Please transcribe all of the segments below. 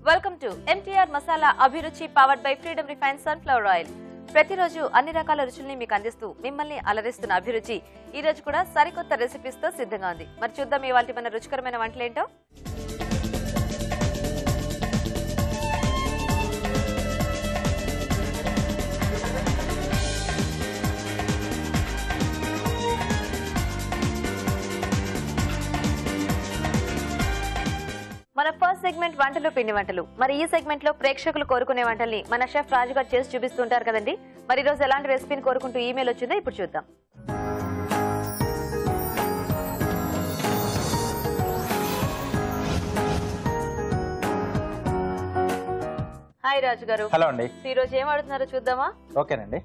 Welcome to MTR masala Abhiruchi powered by freedom refine sunflower oil. ప్రతిరోజు అన్ని రకాల రుచుల్ని మీకు అందిస్తూ మిమ్మల్ని అలరిస్తున్న అభిరుచి ఈ రోజు కూడా సరికొత్త రెసిపీస్ తో సిద్ధంగా ఉంది. మరి చూద్దాం ఇవాల్టి మన రుచికరమైన వంటలేంటో. మన ఫస్ట్ సెగ్మెంట్ వంటలు పిండి వంటలు. మరి ఈ సెగ్మెంట్ లో ప్రేక్షకులు కోరుకునే వంటల్ని మన షెఫ్ రాజు గారు చేసి చూపిస్తుంటారు కదండి. మరి ఈ రోజు ఎలాంటి రెసిపీని కోరుకుంటూ ఈమెయిల్ వచ్చిందో ఇప్పుడు చూద్దాం. హాయ్ రాజు గారు. హలో అండి. ఈ రోజు ఏం ఆడుతున్నారో చూద్దామా? ఓకేనండి.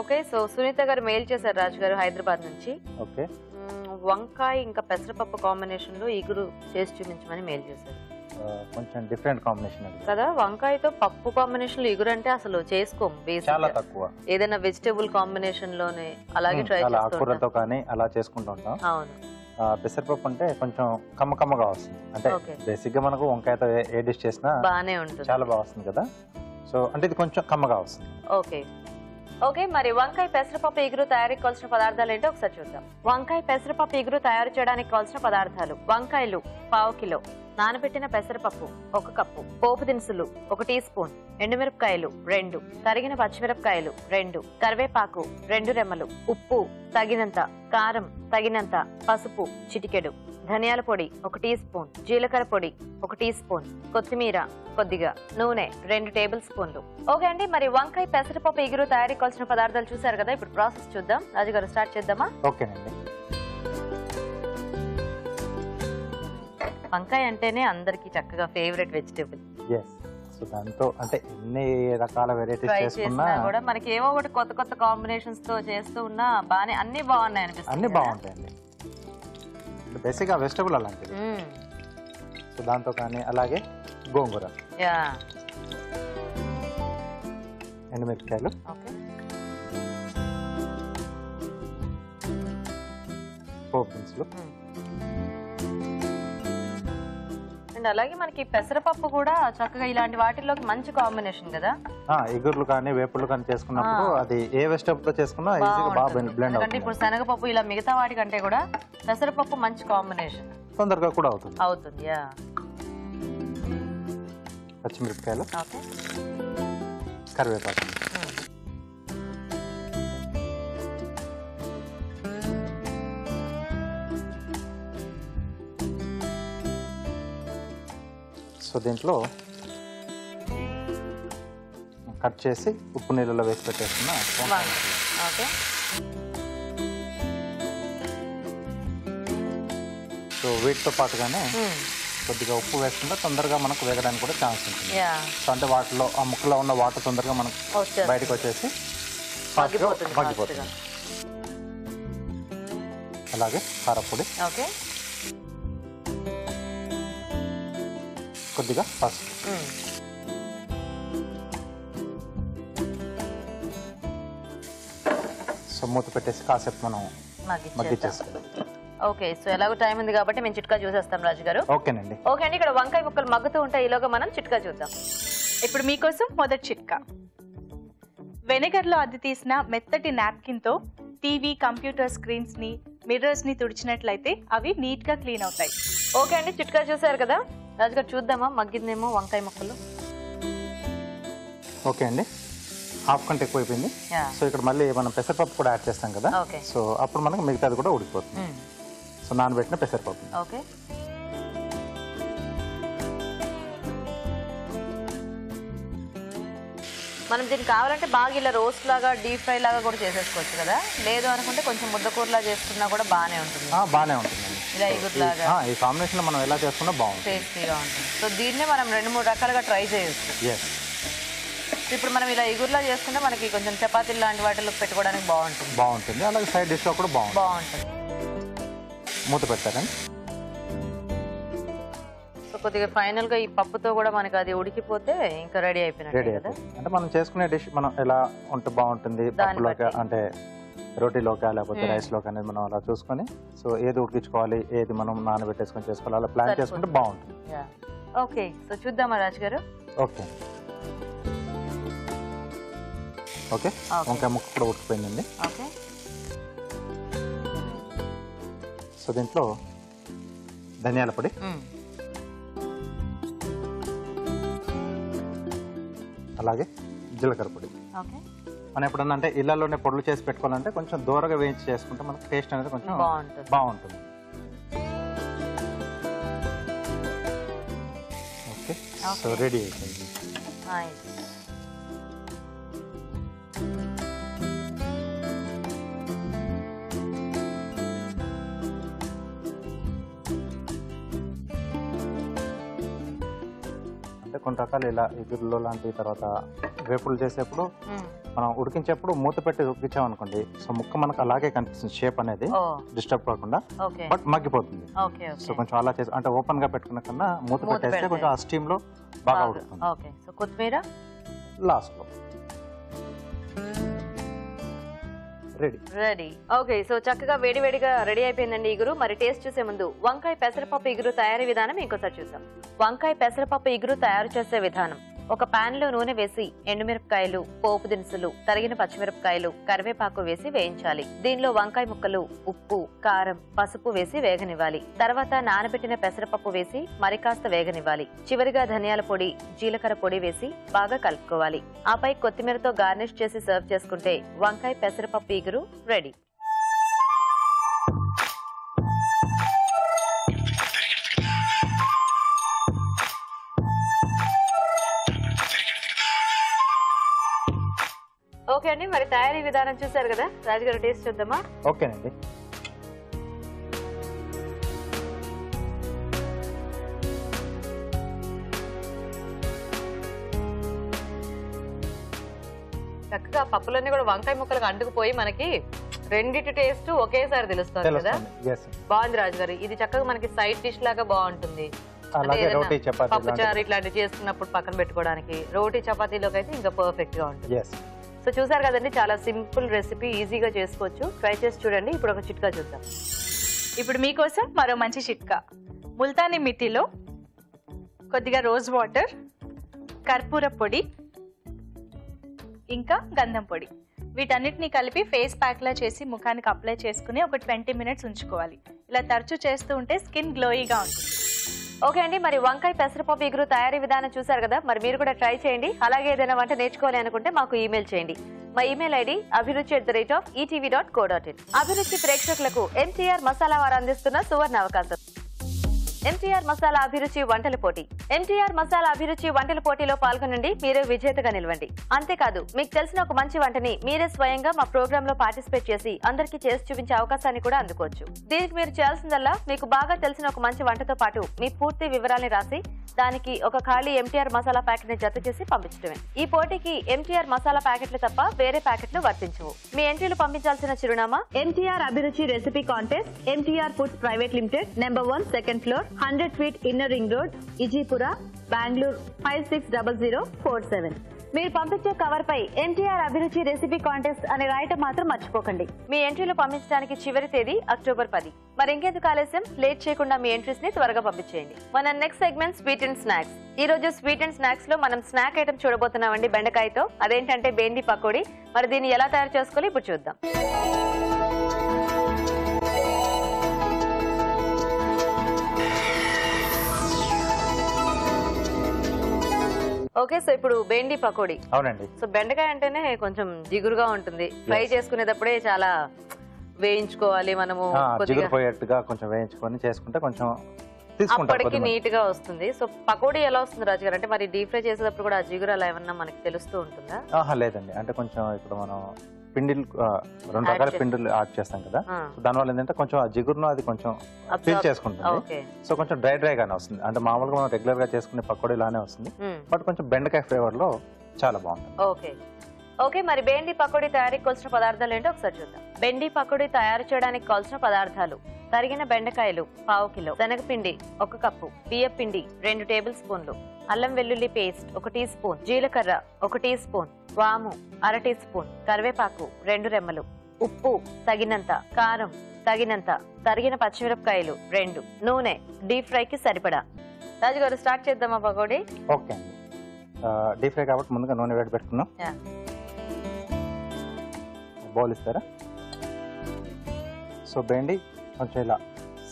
ఓకే, సో సునీత గారు మెయిల్ చేశారు రాజు గారు హైదరాబాద్ నుంచి. ఓకే, వంకాయ ఇంకా పెసరపప్పు కాంబినేషన్ లో ఇగురు చేసి చూపించమని మెయిల్ చేశారు. కొంచెం డిఫరెంట్ కాంబినేషన్ కదా, వంకాయతో పప్పు కాంబినేషన్ లో ఇగురు అంటే అసలు చేసుకోము, చాలా తక్కువ. ఏదైనా వెజిటేబుల్ కాంబినేషన్ లోనే అలాగే ట్రై ఆకుకూరతో కానీ అలా చేసుకుంటూ ఉంటాం. అవును, పెసరపప్పు అంటే కొంచెం కమ్మగా వస్తుంది. అంటే బేసిక్ గా మనకు వంకాయతో ఏ డిష్ చేసినా బానే ఉంటుంది, చాలా బాగా వస్తుంది కదా. సో అంటే ఇది కొంచెం కమ్మగా వస్తుంది. Okay okay. మరి వంకాయ పెసరపప్పు ఇగురు తయారీకి కావాల్సిన పదార్థాలు ఏంటో ఒకసారి చూద్దాం. వంకాయ పెసరపప్పు ఇగురు తయారు చేయడానికి కావాల్సిన పదార్థాలు: వంకాయలు 1/2 కిలో, నానబెట్టిన పెసరపప్పు 1 కప్పు, పోపు దినుసులు 1 టీ స్పూన్, ఎండుమిరపకాయలు 2, తరిగిన పచ్చిమిరపకాయలు 2, కరివేపాకు 2 రెమ్మలు, ఉప్పు తగినంత, కారం తగినంత, పసుపు చిటికెడు, ధనియాల పొడి 1 టీ స్పూన్, జీలకర్ర పొడి 1 టీ స్పూన్, కొత్తిమీర కొద్దిగా, నూనె 2 టేబుల్ స్పూన్లు. ఓకే అండి, మరి వంకాయ పెసరపప్పు ఇగురు తయారీకి కావాల్సిన పదార్థాలు చూసారు కదా. ఇప్పుడు ప్రాసెస్ చూద్దాం. రాజుగారు స్టార్ట్ చేద్దామా? ఓకేనండి. వంకాయ అంటేనే అందరికి చక్కగా ఫేవరెట్ వెజిటేబుల్. సో దాంతో అంటే ఎన్ని రకాల వెరైటీస్ చేసుకున్నా కూడా మనకి ఏవో ఒకటి కొత్త కొత్త కాంబినేషన్స్ తో చేస్తూ ఉన్నా బానే అన్ని బాగున్నాయి అనిపిస్తుంది. అన్ని బాగుంటాయండి. బేసిక్ గా వెజిటబుల్ అలాంటిది. సో దాంతో కానీ అలాగే గోంగూర, ఎండుమిరపకాయలు, పోపు దినుసులు, అండ్ అలాగే మనకి పెసరపప్పు కూడా చక్కగా ఇలాంటి వాటిల్లోకి మంచి కాంబినేషన్ కదా. ఇగుర్లు కానీ వేపుళ్ళు కానీ చేసుకున్నప్పుడు అది ఏ వెజిటబుల్ తో చేసుకున్నా ఈజీగా బాగా బ్లెండ్ అవుతుంది. ఇప్పుడు శనగపప్పు ఇలా మిగతా వాటికంటే కూడా పెసరపప్పు మంచి కాంబినేషన్, తొందరగా కూడా అవుతుంది. పచ్చిమిరపకాయలు, కరివేపాకు, సో దీంట్లో కట్ చేసి ఉప్పు నీళ్ళలో వేసి పెట్టేస్తున్నా. సో వీటితో పాటుగానే కొద్దిగా ఉప్పు వేసుకుంటే తొందరగా మనకు వేగడానికి కూడా ఛాన్స్ ఉంటుంది. సో అంటే వాటిలో ఆ ముక్కలో ఉన్న వాటర్ తొందరగా మనకు బయటకు వచ్చేసి మగ్గిపోతుంది. అలాగే కారపొడి, కొద్దిగా పసుపు, సో మూత పెట్టేసి కాసేపు మనం మగ్గిచ్చేస్తాం. ఓకే, సో ఎలాగో టైం ఉంది కాబట్టి మేము చిట్కా చూసేస్తాం రాజు గారు. ఓకేనండి. ఓకే అండి, ఇక్కడ వంకాయ ముక్కలు మగ్గుతూ ఉంటాయి, ఈలోగా మనం చిట్కా చూద్దాం. ఇప్పుడు మీకోసం మొదటి చిట్కా: వెనిగర్ లో అద్దె తీసిన మెత్తటి నాప్కిన్ తో టీవీ, కంప్యూటర్ స్క్రీన్స్ ని, మిర్రర్స్ ని తుడిచినట్లయితే అవి నీట్ గా క్లీన్ అవుతాయి. ఓకే అండి, చిట్కా చూసారు కదా. రాజుగారు చూద్దామా మగ్గిందేమో వంకాయ ముక్కలు. ఓకే అండి, హాఫ్ కంటే ఎక్కువ అయిపోయింది. సో ఇక్కడ మళ్ళీ మనం పెసరపప్పు కూడా యాడ్ చేస్తాం కదా. సో అప్పుడు మనకు మిగతాది కూడా ఉడికిపోతుంది. సో నానబెట్టిన పెసరపప్పు. ఓకే, మనం దీనికి కావాలంటే బాగా ఇలా రోస్ట్ లాగా, డీప్ ఫ్రై లాగా కూడా చేసేసుకోవచ్చు కదా. లేదు అనుకుంటే కొంచెం ముద్దకూరలా చేసుకున్నా కూడా బాగానే ఉంటుంది. బాగానే ఉంటుంది ఇలా ఇగురులాగా. ఈ కాంబినేషన్ మనం ఎలా చేసుకున్నా బాగుంటుంది, టేస్టీగా ఉంటుంది. సో దీన్నే మనం 2-3 రకాలుగా ట్రై చేయొచ్చు. ఇప్పుడు మనం ఇలా ఇగురులా చేసుకుంటే మనకి కొంచెం చపాతీలు లాంటి వాటిలో పెట్టుకోవడానికి బాగుంటుంది. అలాగే సైడ్ డిష్ లో కూడా బాగుంటుంది. మూత పెట్టారండి. సో కొద్దిగా ఫైనల్ గా ఈ పప్పుతో కూడా మనకి అది ఉడికిపోతే ఇంకా రెడీ అయిపోయినట్టు కదా. అంటే మనం చేసుకునే డిష్ మనం ఎలా ఉంటే బాగుంటుంది, పప్పులోకి అంటే రోటీలోకా లేకపోతే రైస్ లోకి అనేది మనం అలా చూసుకొని సో ఏది ఉడికించుకోవాలి, ఏది మనం నానబెట్టేసుకొని చేసుకోవాలి, అలా ప్లాన్ చేసుకుంటే బాగుంటుంది. ఓకే, సో చూద్దామా రాజు గారు? ఓకే ఓకే, వంకాయ ముక్క కూడా ఉడికిపోయిందండి. ఓకే, సో దీంట్లో ధనియాల పొడి, అలాగే జీలకర్ర పొడి. ఓకే, మనం ఎప్పుడన్నా అంటే ఇళ్లలోనే పొడులు చేసి పెట్టుకోవాలంటే కొంచెం దూరగా వేయించి చేసుకుంటే మనకు టేస్ట్ అనేది కొంచెం బాగుంటుంది. ఓకే, సో రెడీ అయిపోయింది. అంటే కొన్ని రకాలు ఇలా ఎగురులో లాంటి తర్వాత వేపులు చేసేప్పుడు మనం ఉడికించేప్పుడు మూత పెట్టి ఉడికించామనుకోండి, సో ముక్క మనకు అలాగే కనిపిస్తుంది, షేప్ అనేది డిస్టర్బ్ కాకుండా, బట్ మగ్గిపోతుంది. సో కొంచెం అలా చేసి అంటే ఓపెన్ గా పెట్టుకున్న కన్నా మూత పెట్టేస్తే కొంచెం ఆ స్టీమ్ లో బాగా ఉడుకుతుంది. కొత్తిమీర లాస్ట్ లో రెడీ. ఓకే, సో చక్కగా వేడివేడిగా రెడీ అయిపోయిందండి ఇగురు. మరి టేస్ట్ చూసే ముందు వంకాయ పెసరపప్పు ఇగురు తయారీ విధానం ఇంకోసారి చూద్దాం. వంకాయ పెసరపప్పు ఇగురు తయారు చేసే విధానం: ఒక పాన్ లో నూనె వేసి ఎండుమిరపకాయలు, పోపు దినుసులు, తరిగిన పచ్చిమిరపకాయలు, కరివేపాకు వేసి వేయించాలి. దీనిలో వంకాయ ముక్కలు, ఉప్పు, కారం, పసుపు వేసి వేగనివ్వాలి. తర్వాత నానబెట్టిన పెసరపప్పు వేసి మరి కాస్త వేగనివ్వాలి. చివరిగా ధనియాల పొడి, జీలకర్ర పొడి వేసి బాగా కలుపుకోవాలి. ఆపై కొత్తిమీరతో గార్నిష్ చేసి సర్వ్ చేసుకుంటే వంకాయ పెసరపప్పు ఇగురు రెడీ. ఓకే అండి, మరి తయారీ విధానం చూసారు కదా రాజుగారు, టేస్ట్ చూద్దామా? ఓకేనండి. చక్కగా పప్పులన్నీ కూడా వంకాయ ముక్కలకు అంటుకుపోయి మనకి రెండిటి టేస్ట్ ఒకేసారి తెలుస్తుంది కదా. బాగుంది రాజుగారు, ఇది చక్కగా మనకి సైడ్ డిష్ లాగా బాగుంటుంది. పప్పు చారు ఇట్లాంటివి చేసుకున్నప్పుడు పక్కన పెట్టుకోవడానికి, రోటీ చపాతీలోకి అయితే ఇంకా పర్ఫెక్ట్ గా ఉంటుంది. సో చూసారు కదండి, చాలా సింపుల్ రెసిపీ, ఈజీగా చేసుకోవచ్చు. ట్రై చేసి చూడండి. ఇప్పుడు ఒక చిట్కా చూద్దాం. ఇప్పుడు మీకోసం మరో మంచి చిట్కా. ముల్తానీ మిట్టిలో కొద్దిగా రోజ్ వాటర్, కర్పూర పొడి, ఇంకా గంధం పొడి, వీటన్నిటిని కలిపి ఫేస్ ప్యాక్ లా చేసి ముఖానికి అప్లై చేసుకుని ఒక 20 మినిట్స్ ఉంచుకోవాలి. ఇలా తరచూ చేస్తూ ఉంటే స్కిన్ గ్లోయిగా ఉంటుంది. ఓకే అండి, మరి వంకాయ పెసరపప్పు ఇగురు తయారీ విధానం చూసారు కదా, మరి మీరు కూడా ట్రై చేయండి. అలాగే ఏదైనా వంట నేర్చుకోవాలి అనుకుంటే మాకు ఈమెయిల్ చేయండి. మా ఈమెయిల్ ఐడి abhiruchi@etv.co.in. అభిరుచి ప్రేక్షకులకు ఎన్టీఆర్ మసాలా వారు అందిస్తున్న సువర్ణ అవకాశం. ఎన్టీఆర్ మసాలా అభిరుచి వంటల పోటీ. ఎన్టీఆర్ మసాలా అభిరుచి వంటల పోటీలో పాల్గొనండి, మీరే విజేతగా నిలవండి. అంతేకాదు, మీకు తెలిసిన ఒక మంచి వంటని మీరే స్వయంగా మా ప్రోగ్రామ్ లో పార్టిసిపేట్ చేసి అందరికీ చేసి చూపించే అవకాశాన్ని కూడా అందుకోవచ్చు. దీనికి మీరు చేయాల్సిందల్లా మీకు బాగా తెలిసిన ఒక మంచి వంటతో పాటు మీ పూర్తి వివరాల్ని రాసి దానికి ఒక ఖాళీ ఎంటీఆర్ మసాలా ప్యాకెట్ ని జత చేసి పంపించడమే. ఈ పోటీకి ఎంటీఆర్ మసాలా ప్యాకెట్లు తప్ప వేరే ప్యాకెట్లు వర్తించవు. మీ ఎంట్రీలు పంపించాల్సిన చిరునామా: NTR Abhiruchi recipe contest, MTR foods private limited, number 1, second floor, 100 feet inner ring road, Ejipura, Bengaluru 560047. మీరు పంపించే కవర్ పై ఎన్టీఆర్ అభిరుచి రెసిపీ కాంటెస్ట్ అని రాయటం మాత్రం మర్చిపోకండి. మీ ఎంట్రీలు పంపించడానికి చివరి తేదీ అక్టోబర్ 10. మరి ఇంకెందుకు ఆలస్యం, లేట్ చేయకుండా మీ ఎంట్రీస్ ని త్వరగా పంపించేయండి. మన next segment sweet and snacks. ఈ రోజు స్వీట్ అండ్ స్నాక్స్ లో మనం స్నాక్ ఐటమ్ చూడబోతున్నామండి, బెండకాయతో. అదేంటంటే బెండి పకోడీ. మరి దీన్ని ఎలా తయారు చేసుకోవాలి ఇప్పుడు చూద్దాం. ఓకే, సో ఇప్పుడు బెండి పకోడీ. అవునండి. సో బెండకాయ అంటేనే కొంచెం జిగురుగా ఉంటుంది. ఫ్రై చేసుకునేటప్పుడే చాలా వేయించుకోవాలి మనము, పోయేట్టుగా కొంచెం వేయించుకొని చేసుకుంటే కొంచెం అప్పటికి నీట్ గా వస్తుంది. సో పకోడీ ఎలా వస్తుంది రాజు గారు? అంటే మరి డీప్ ఫ్రై చేసేటప్పుడు కూడా ఆ జిగురు అలా ఏమన్నా మనకి తెలుస్తూ ఉంటుందా? లేదండి, అంటే కొంచెం ఇప్పుడు మనం పిండిలు 2 రకాల పిండిలు యాడ్ చేస్తాం కదా, దానివల్ల ఏంటంటే కొంచెం ఆ జిగురును అది కొంచెం ఫీల్ చేసుకుంటుంది. సో కొంచెం డ్రై గానే వస్తుంది. అంటే మామూలుగా మనం రెగ్యులర్ గా చేసుకునే పకోడీ లానే వస్తుంది, బట్ కొంచెం బెండకాయ ఫ్లేవర్ లో చాలా బాగుంటుంది. ఓకే, మరి బెండి పకోడీ తయారీకి కావాల్సిన పదార్థాలు ఏంటో ఒకసారి చూద్దాం. బెండి పకోడీ తయారు చేయడానికి కావాల్సిన పదార్థాలు: తరిగిన బెండకాయలు 1/2 కిలో, శనగపిండి 1 కప్పు, బియ్యపిండి 2 టేబుల్ స్పూన్లు, అల్లం వెల్లుల్లి పేస్ట్ 1 టీ స్పూన్, జీలకర్ర 1 టీ స్పూన్, వాము 1/2 టీ స్పూన్, కరివేపాకు 2 రెమ్మలు, ఉప్పు తగినంత, కారం తగినంత, తరిగిన పచ్చిమిరపకాయలు 2, నూనె డీప్ ఫ్రైకి సరిపడా. రాజు గారు స్టార్ట్ చేద్దామా పకోడీ? ఓకే అండి. డీప్ ఫ్రై కాబట్టి ముందుగా నూనె వేడి పెట్టుకున్నాం. బౌల్ ఇస్తారా? సో బెండి కొంచెం ఇలా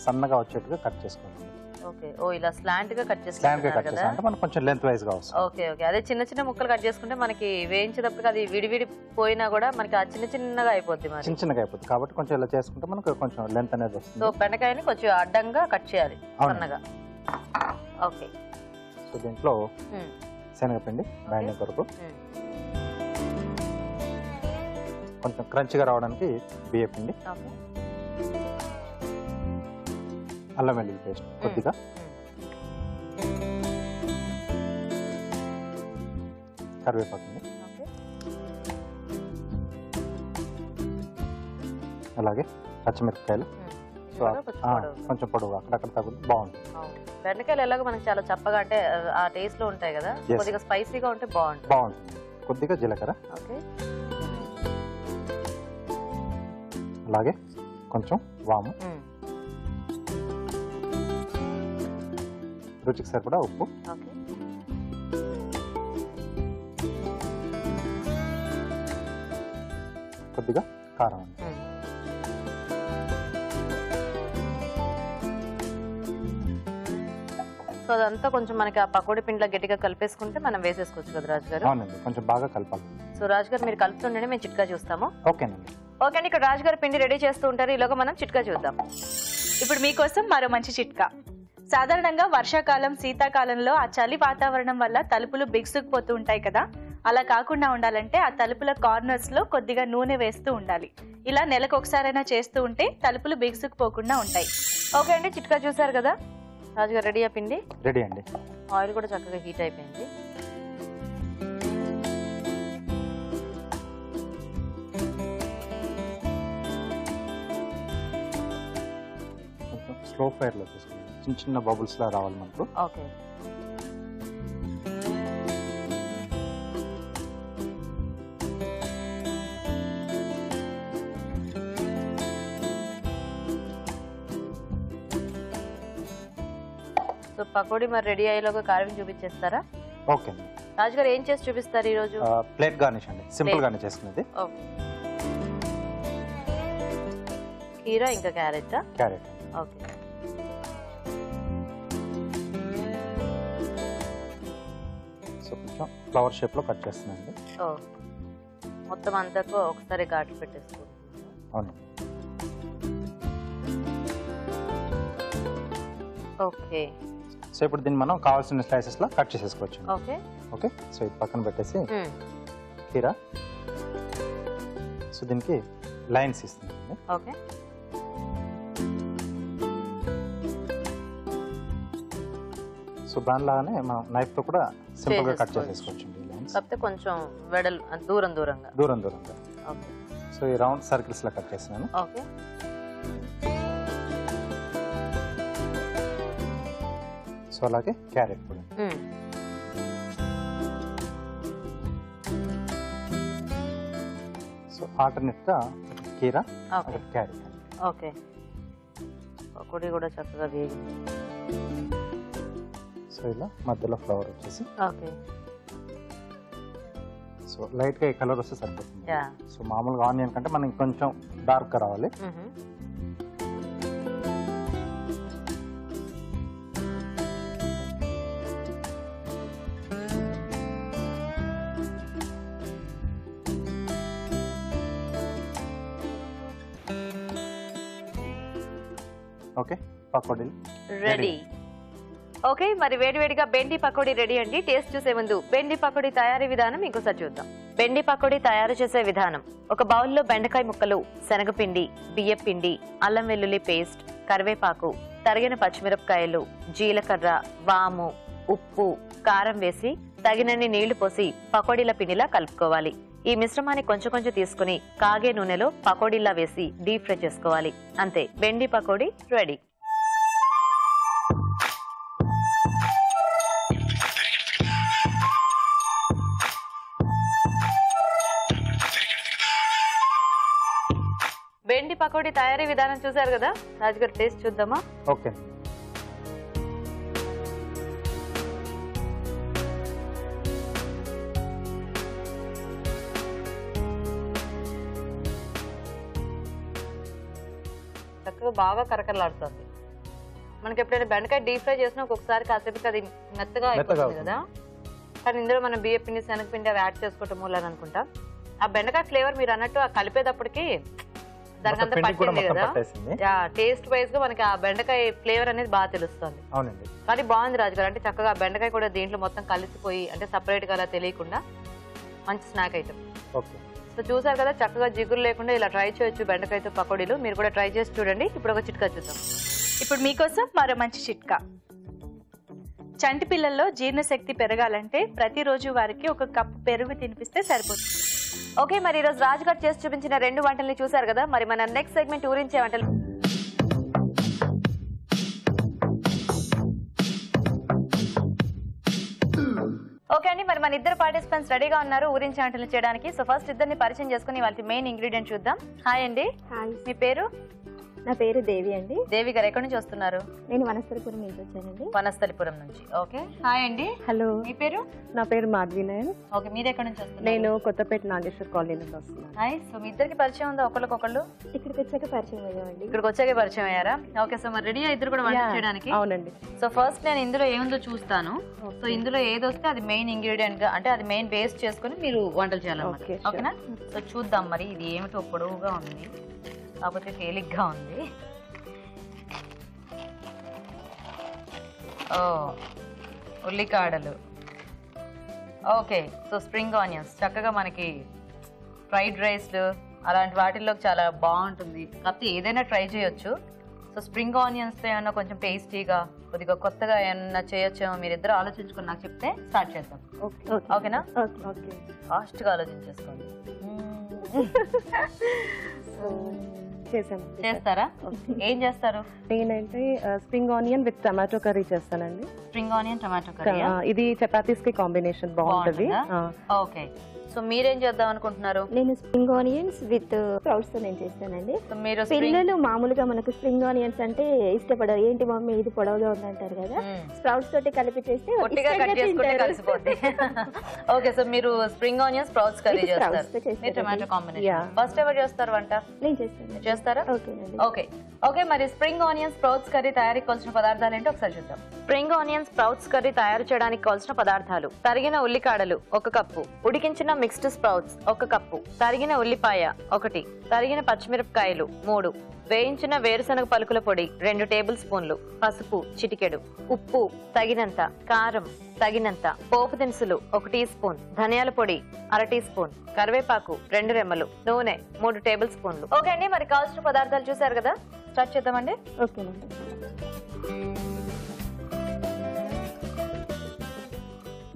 సన్నగా వచ్చేట్టుగా కట్ చేసుకోవాలి. ఓకే. ఓ ఇలా స్లాంట్ గా కట్ స్లాంట్ గా కట్ చేస్తా అంటే మనకు కొంచెం లెంత్ వైజ్ గా వస్తుంది. Okay okay. అదే చిన్న చిన్న ముక్కలు కట్ చేసుకుంటే మనకి వేయించేటప్పుడు అది విడివిడి పోయినా కూడా మనకి ఆ చిన్న చిన్నగా అయిపోద్ది. మరి చిన్న చిన్నగా అయిపోద్ది కాబట్టి కొంచెం ఇలా చేసుకుంటే మనకు కొంచెం లెంత్ అనేది వస్తుంది. సో బెండకాయని కొంచెం అడ్డంగా కట్ చేయాలి సన్నగా. ఓకే. సో దీంట్లో శనగపిండి బైండింగ్ కొరకు, కొంచెం క్రంచిగా రావడానికి బియ్య పిండి, అల్లం వెల్లుల్లి పేస్ట్ కొద్దిగా, కరివేపాకు, అలాగే పచ్చిమిరపకాయలు. సో కొంచెం పొడవు అక్కడక్కడ తగులు బాగుంటుంది. బెండకాయలు ఎలాగో మనకి చాలా చప్పగా అంటే ఆ టేస్ట్ లో ఉంటాయి కదా, కొద్దిగా స్పైసీగా ఉంటే బాగుంటుంది. కొద్దిగా జీలకర్ర, ఓకే, అలాగే కొంచెం వాము, రుచికి సరిపడా ఉప్పు, ఓకే, కొద్దిగా కారం అండి. సో అదంతా కొంచెం మనకి ఆ పకోడీ పిండిలో గట్టిగా కలిపేసుకుంటే మనం వేసేసుకోవచ్చు కదా రాజు గారు? అవునండి, కొంచెం బాగా కలపాలి. సో రాజు గారు మీరు కలుపుతుండేనే మేము చిట్కా చూస్తాము. ఓకేనండి. ఓకే అండి, ఇక్కడ రాజు గారు పిండి రెడీ చేస్తూ ఉంటారు, ఈలోగా మనం చిట్కా చూద్దాం. ఇప్పుడు మీకోసం మరో మంచి చిట్కా. సాధారణంగా వర్షాకాలం, శీతాకాలంలో ఆ చలి వాతావరణం వల్ల తలుపులు బిగుసుకుపోతూ ఉంటాయి కదా, అలా కాకుండా ఉండాలంటే ఆ తలుపుల కార్నర్స్ లో కొద్దిగా నూనె వేస్తూ ఉండాలి. ఇలా నెలకు ఒకసారైనా చేస్తూ ఉంటే తలుపులు బిగుసుకుపోకుండా ఉంటాయి. ఓకే అండి, చిట్కా చూసారు కదా. రాజుగారు రెడీ పిండి? రెడీ అండి. ఆయిల్ కూడా చక్కగా హీట్ అయిపోయింది. కొంచెం స్లో ఫైర్ లో తీసుకుంటాం, చిన్న చిన్న బబుల్స్ లా రావాలి మనకు. ఓకే. సో పకోడీ మరి రెడీ అయ్యేలోగా కార్వింగ్ చూపించేస్తారా? ఓకే అండి. రాజుగారు ఏం చేసి చూపిస్తారు ఈ రోజు? ప్లేట్ గార్నిష్ అండి, సింపుల్ గానే చేసుకునేది. ఓకే. కీరా ఇంకా క్యారెట్. క్యారెట్. ఓకే. సో కొంచెం ఫ్లవర్ షేప్ లో కట్ చేస్తున్నాండి. ఓ మొత్తం అంతకు ఒకసారి ఘాట్లు పెట్టేసుకుంటున్నాను. అవును. ఓకే. సో ఇప్పుడు దీన్ని మనం కావాల్సిన స్లైసెస్ లో కట్ చేసేసుకోవచ్చు. Okay okay. సో ఇది పక్కన పెట్టేసి కీరా, సో దీనికి లైన్స్ ఇస్తుంది. ఓకే. సో దానిలాగానే మనం నైఫ్ తో కూడా సింపుల్ గా కట్ చేసేసుకోవచ్చు. కాకపోతే కొంచెం వెడల్ దూరంగా. ఓకే. సో ఈ రౌండ్ సర్కిల్స్ లా కట్ చేస్తున్నాను. ఓకే. సో అలాగే క్యారెట్ కూడా. సో ఆల్టర్నేట్ గా కీరా, క్యారెట్. ఓకే. పకోడీ కూడా చక్కగా వేగింది. సో ఇలా మధ్యలో ఫ్లవర్ వచ్చేసి. ఓకే. సో లైట్ గా ఈ కలర్ వస్తే సరిపోతుంది. సో మామూలుగా ఆనియన్ కంటే మనకి కొంచెం డార్క్ గా రావాలి. Okay, pakodi ready. ఓకే, మరి వేడివేడిగా బెండి పకోడీ రెడీ అండి. టేస్ట్ చూసే ముందు బెండి పకోడీ తయారీ విధానం ఇంకోసారి చూద్దాం. బెండి పకోడీ తయారు చేసే విధానం: ఒక బౌల్లో బెండకాయ ముక్కలు, శనగపిండి, బియ్యపిండి, అల్లం వెల్లుల్లి పేస్ట్, కరివేపాకు, తరిగిన పచ్చిమిరపకాయలు, జీలకర్ర, వాము, ఉప్పు, కారం వేసి తగినన్ని నీళ్లు పోసి పకోడీల పిండిలా కలుపుకోవాలి. ఈ మిశ్రమాన్ని కొంచెం కొంచెం తీసుకుని కాగే నూనెలో పకోడీలా వేసి డీప్ ఫ్రై చేసుకోవాలి. అంతే, బెండి పకోడీ రెడీ. బెండి పకోడీ తయారీ విధానం చూసారు కదా. రాజుగారు టేస్ట్ చూద్దామా? ఓకే. చక్కగా బాగా కరకరలాడుతుంది. మనకి ఎప్పుడైనా బెండకాయ డీప్ ఫ్రై చేసినా ఒక్కొక్కసారి కాసేపు అది మెత్తగా అయిపోతుంది కదా, కానీ ఇందులో మనం బియ్య పిండి శనగపిండి అవి యాడ్ చేసుకోవటం మూలని అనుకుంటా. ఆ బెండకాయ ఫ్లేవర్ మీరు అన్నట్టు ఆ కలిపేటప్పటికి దానికి అంతా పట్టింది కదా, టేస్ట్ వైజ్ గా మనకి ఆ బెండకాయ ఫ్లేవర్ అనేది బాగా తెలుస్తుంది. కానీ బాగుంది రాజు గారు, అంటే చక్కగా బెండకాయ కూడా దీంట్లో మొత్తం కలిసిపోయి అంటే సపరేట్ గా అలా తెలియకుండా మంచి స్నాక్ ఐటమ్. సో చూసారు కదా, చక్కగా జిగురు లేకుండా ఇలా ట్రై చేయొచ్చు బెండకాయతో పకోడీలు. మీరు కూడా ట్రై చేసి చూడండి. ఇప్పుడు ఒక చిట్కా చూద్దాం. ఇప్పుడు మీకోసం మరో మంచి చిట్కా. చంటి పిల్లల్లో జీర్ణశక్తి పెరగాలంటే ప్రతిరోజు వారికి ఒక కప్పు పెరుగు తినిపిస్తే సరిపోతుంది. ఓకే, మరి ఈరోజు రాజు గారు చేసి చూపించిన 2 వంటల్ని చూసారు కదా. మరి మన నెక్స్ట్ సెగ్మెంట్ ఊరించే వంటలు. ఓకే అండి, మరి మన ఇద్దరు పార్టిసిపెంట్స్ రెడీగా ఉన్నారు ఊరించే వంటలు చేయడానికి. సో ఫస్ట్ ఇద్దరిని పరిచయం చేసుకుని వాళ్ళకి మెయిన్ ఇంగ్రీడియంట్ చూద్దాం. హాయ్ అండి. మీ పేరు? నా పేరు దేవి అండి. దేవి గారు ఎక్కడి నుంచి వస్తున్నారు? నేను వనస్థలిపురం నుంచి వచ్చానండి. వనస్థలిపురం నుంచి. ఓకే, హాయ్ అండి. హలో. మీ పేరు? నా పేరు మాధవినయన్. ఓకే, మీరు ఎక్కడి నుంచి వస్తున్నారు? నేను కొత్తపేట నాగేశ్వర్ కాలనీ నుంచి వస్తున్నాను. హాయ్. సో మీ ఇద్దరికి పరిచయం ఉందా ఒకళ్ళకొకళ్ళు? ఇక్కడికి వచ్చాక పరిచయం అయ్యామండి. ఇక్కడికి వచ్చాక పరిచయం అయ్యారా? ఓకే, సో మరి రెడీ ఇద్దరు కూడా వంట చేయడానికి? అవునండి. సో ఫస్ట్ నేను ఇందులో ఏముందో చూస్తాను. సో ఇందులో ఏది వస్తే అది మెయిన్ ఇంగ్రీడియంట్ గా, అంటే అది మెయిన్ బేస్ చేసుకుని మీరు వంటలు చేయాలన్నమాట. ఓకేనా? సో చూద్దాం. మరి ఇది ఏమిటో పొడవుగా ఉంది కాకపోతే తేలిగ్గా ఉంది. ఉల్లికాడలు. ఓకే, సో స్ప్రింగ్ ఆనియన్స్ చక్కగా మనకి ఫ్రైడ్ రైస్లు అలాంటి వాటిల్లో చాలా బాగుంటుంది. కాకపోతే ఏదైనా ట్రై చేయొచ్చు. సో స్ప్రింగ్ ఆనియన్స్తో ఏమన్నా కొంచెం టేస్టీగా కొద్దిగా కొత్తగా ఏమన్నా చేయొచ్చేమో మీరు ఇద్దరు ఆలోచించుకొని నాకు చెప్తే స్టార్ట్ చేద్దాం. ఓకేనా? ఫాస్ట్గా ఆలోచించేసుకోండి. చేస్తారా? ఏం చేస్తారు? నేనంటే spring onion with tomato curry చేస్తానండి. Spring onion tomato curry. ఇది చపాతీస్ కి కాంబినేషన్ బాగుంటది. ఓకే, సో మీరేం చేద్దాం అనుకుంటున్నారు? నేను స్ప్రింగ్ ఆనియన్స్ విత్ స్ప్రౌట్స్ తో నేను చేస్తానండి. సో మీరు పిల్లలు మామూలుగా మనకు స్ప్రింగ్ ఆనియన్స్ అంటే ఇష్టపడరు. ఏంటి మమ్మీ ఇది పొడవుగా ఉందంటారు కదా, స్ప్రౌట్స్ తోటి కలిపి చేస్తే కలిసిపోద్ది. ఓకే, సో మీరు స్ప్రింగ్ ఆనియన్స్ స్ప్రౌట్స్ కర్రీ చేస్తారు, టమాటో కాంబినేషన్. ఫస్ట్ ఎవరు చేస్తారు వంట? నేను చేస్తాను. చేస్తారా? ఓకే ఓకే, మరి స్ప్రింగ్ ఆనియన్ స్ప్రౌట్స్ కర్రీ తయారీకి కావాల్సిన పదార్థాలు ఏంటో ఒకసారి చూద్దాం. స్ప్రింగ్ ఆనియన్ స్ప్రౌట్స్ కర్రీ తయారు చేయడానికి కావాల్సిన పదార్థాలు: తరిగిన ఉల్లికాడలు 1 కప్పు, ఉడికించిన మిక్స్డ్ స్ప్రౌట్స్ 1 కప్పు, తరిగిన ఉల్లిపాయ 1, తరిగిన పచ్చిమిరపకాయలు 3, వేయించిన వేరుశనగ పలుకుల పొడి 2 టేబుల్ స్పూన్లు, పసుపు చిటికెడు, ఉప్పు తగినంత, కారం తగినంత, పోపు దినుసులు 1 టీ స్పూన్, ధనియాల పొడి 1/2 టీ స్పూన్, కరివేపాకు 2 రెమ్మలు, నూనె 3 టేబుల్ స్పూన్లు. ఓకే అండి, మరి కావాల్సిన పదార్థాలు చూసారు కదా, స్టార్ట్ చేద్దామండి. ఓకేనండి.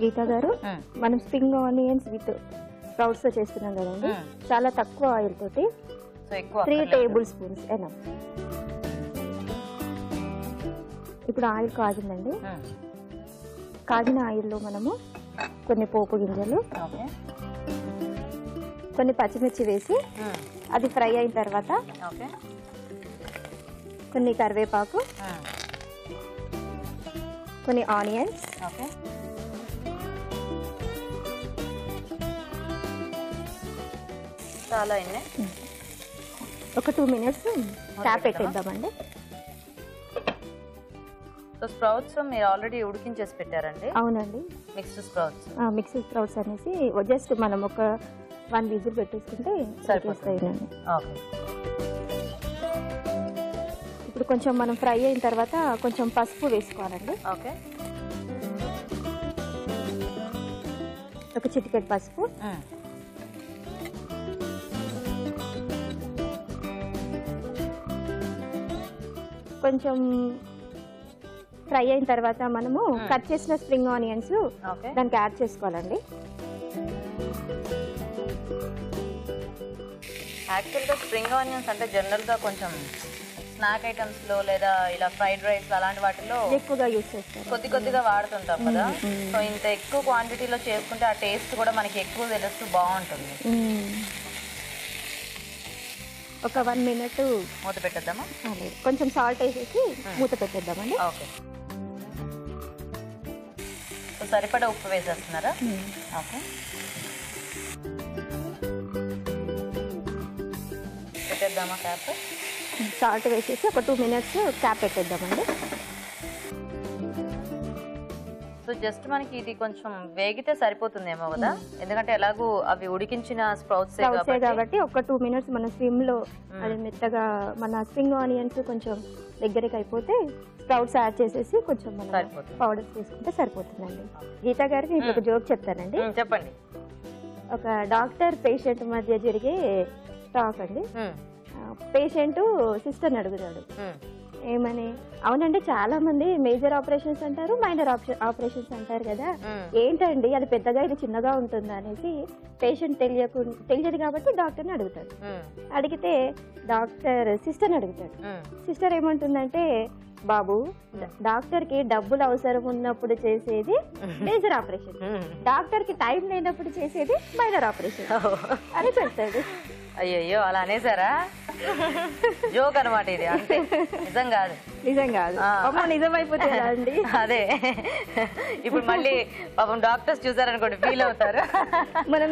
గీతా గారు, మనం స్ప్రింగ్ ఆనియన్స్ విత్ స్ప్రౌట్స్ తో చేస్తున్నాం కదండి, చాలా తక్కువ ఆయిల్ తోటి 3 టేబుల్ స్పూన్స్ ఎనఫ్. ఇప్పుడు ఆయిల్ కాగిందండి. కాగిన ఆయిల్లో మనము కొన్ని పోపు గింజలు, కొన్ని పచ్చిమిర్చి వేసి అది ఫ్రై అయిన తర్వాత కొన్ని కరివేపాకు, కొన్ని ఆనియన్స్, చాలా ఒక 2 మినిట్స్ ట్యాప్ పెట్టేద్దామండి. సో స్ప్రౌట్స్ మీరు ఆల్రెడీ ఉడికించేసి పెట్టారండి? అవునండి, మిక్స్డ్ స్ప్రౌట్స్. మిక్స్డ్ స్ప్రౌట్స్ అనేసి జస్ట్ మనం ఒక 1 విజిల్ పెట్టేసుకుంటే సరిపోతాయండి. ఇప్పుడు కొంచెం మనం ఫ్రై అయిన తర్వాత కొంచెం పసుపు వేసుకోవాలండి. ఓకే, ఒక చిటికెడు పసుపు, కొంచెం ఫ్రై అయిన తర్వాత మనము కట్ చేసిన స్ప్రింగ్ ఆనియన్స్ దానికి యాడ్ చేసుకోవాలండి. యాక్చువల్గా స్ప్రింగ్ ఆనియన్స్ అంటే జనరల్గా కొంచెం స్నాక్ ఐటమ్స్ లో లేదా ఇలా ఫ్రైడ్ రైస్ అలాంటి వాటిలో ఎక్కువగా యూస్ చేస్తారు, కొద్దిగా వాడుతుంటాం కదా. సో ఇంత ఎక్కువ క్వాంటిటీలో చేసుకుంటే ఆ టేస్ట్ కూడా మనకి ఎక్కువ తెలుస్తూ బాగుంటుంది. ఒక 1 మినిట్ మూత పెట్టేద్దామా? కొంచెం సాల్ట్ వేసేసి మూత పెట్టేద్దామండి. ఓకే, సో సరిపడా ఉప్పు వేసేస్తున్నారా? ఓకే, పెట్టేద్దామా క్యాప్? సాల్ట్ వేసేసి ఒక 2 మినిట్స్ క్యాప్ పెట్టేద్దామండి. సో జస్ట్ మనకి ఇది కొంచెం వేగితే సరిపోతుందేమో కదా, ఎందుకంటే ఎలాగూ అవి ఉడికించిన స్ప్రౌట్స్ కాబట్టి ఒక 2 మినిట్స్ మన స్విమ్ లో అది మెత్తగా మన స్ప్రింగ్ ఆనియన్స్ కొంచెం దగ్గరికి అయిపోతే స్ప్రౌట్స్ యాడ్ చేసేసి కొంచెం మనం పౌడర్స్ వేసుకుంటే సరిపోతుందండి. గీతా గారికి నేను ఒక జోక్ చెప్తానండి. చెప్పండి. ఒక డాక్టర్ పేషెంట్ మధ్య జరిగే టాక్ అండి. పేషెంట్ సిస్టర్ని అడుగుతాడు ఏమని, అవునండి చాలా మంది మేజర్ ఆపరేషన్స్ అంటారు, మైనర్ ఆపరేషన్స్ అంటారు కదా, ఏంటండి అది పెద్దగా ఇది చిన్నగా ఉంటుందా అనేసి పేషెంట్ తెలియదు కాబట్టి డాక్టర్ని అడుగుతాడు. అడిగితే డాక్టర్ సిస్టర్ని అడుగుతాడు. సిస్టర్ ఏమంటుందంటే, బాబు డాక్టర్ కి డబ్బులు అవసరం ఉన్నప్పుడు చేసేది మేజర్ ఆపరేషన్, డాక్టర్ కి టైం లేనప్పుడు చేసేది మైనర్ ఆపరేషన్ అని చెప్తాడు. అయ్యో అలా అనేసారా? జోక్ అనమాట ఇది, అంతే, నిజం కాదు. నిజం కాదు, నిజం అయిపోతే అండి. అదే ఇప్పుడు మళ్ళీ పాపం డాక్టర్స్ చూసారనుకోండి ఫీల్ అవుతారు. మనం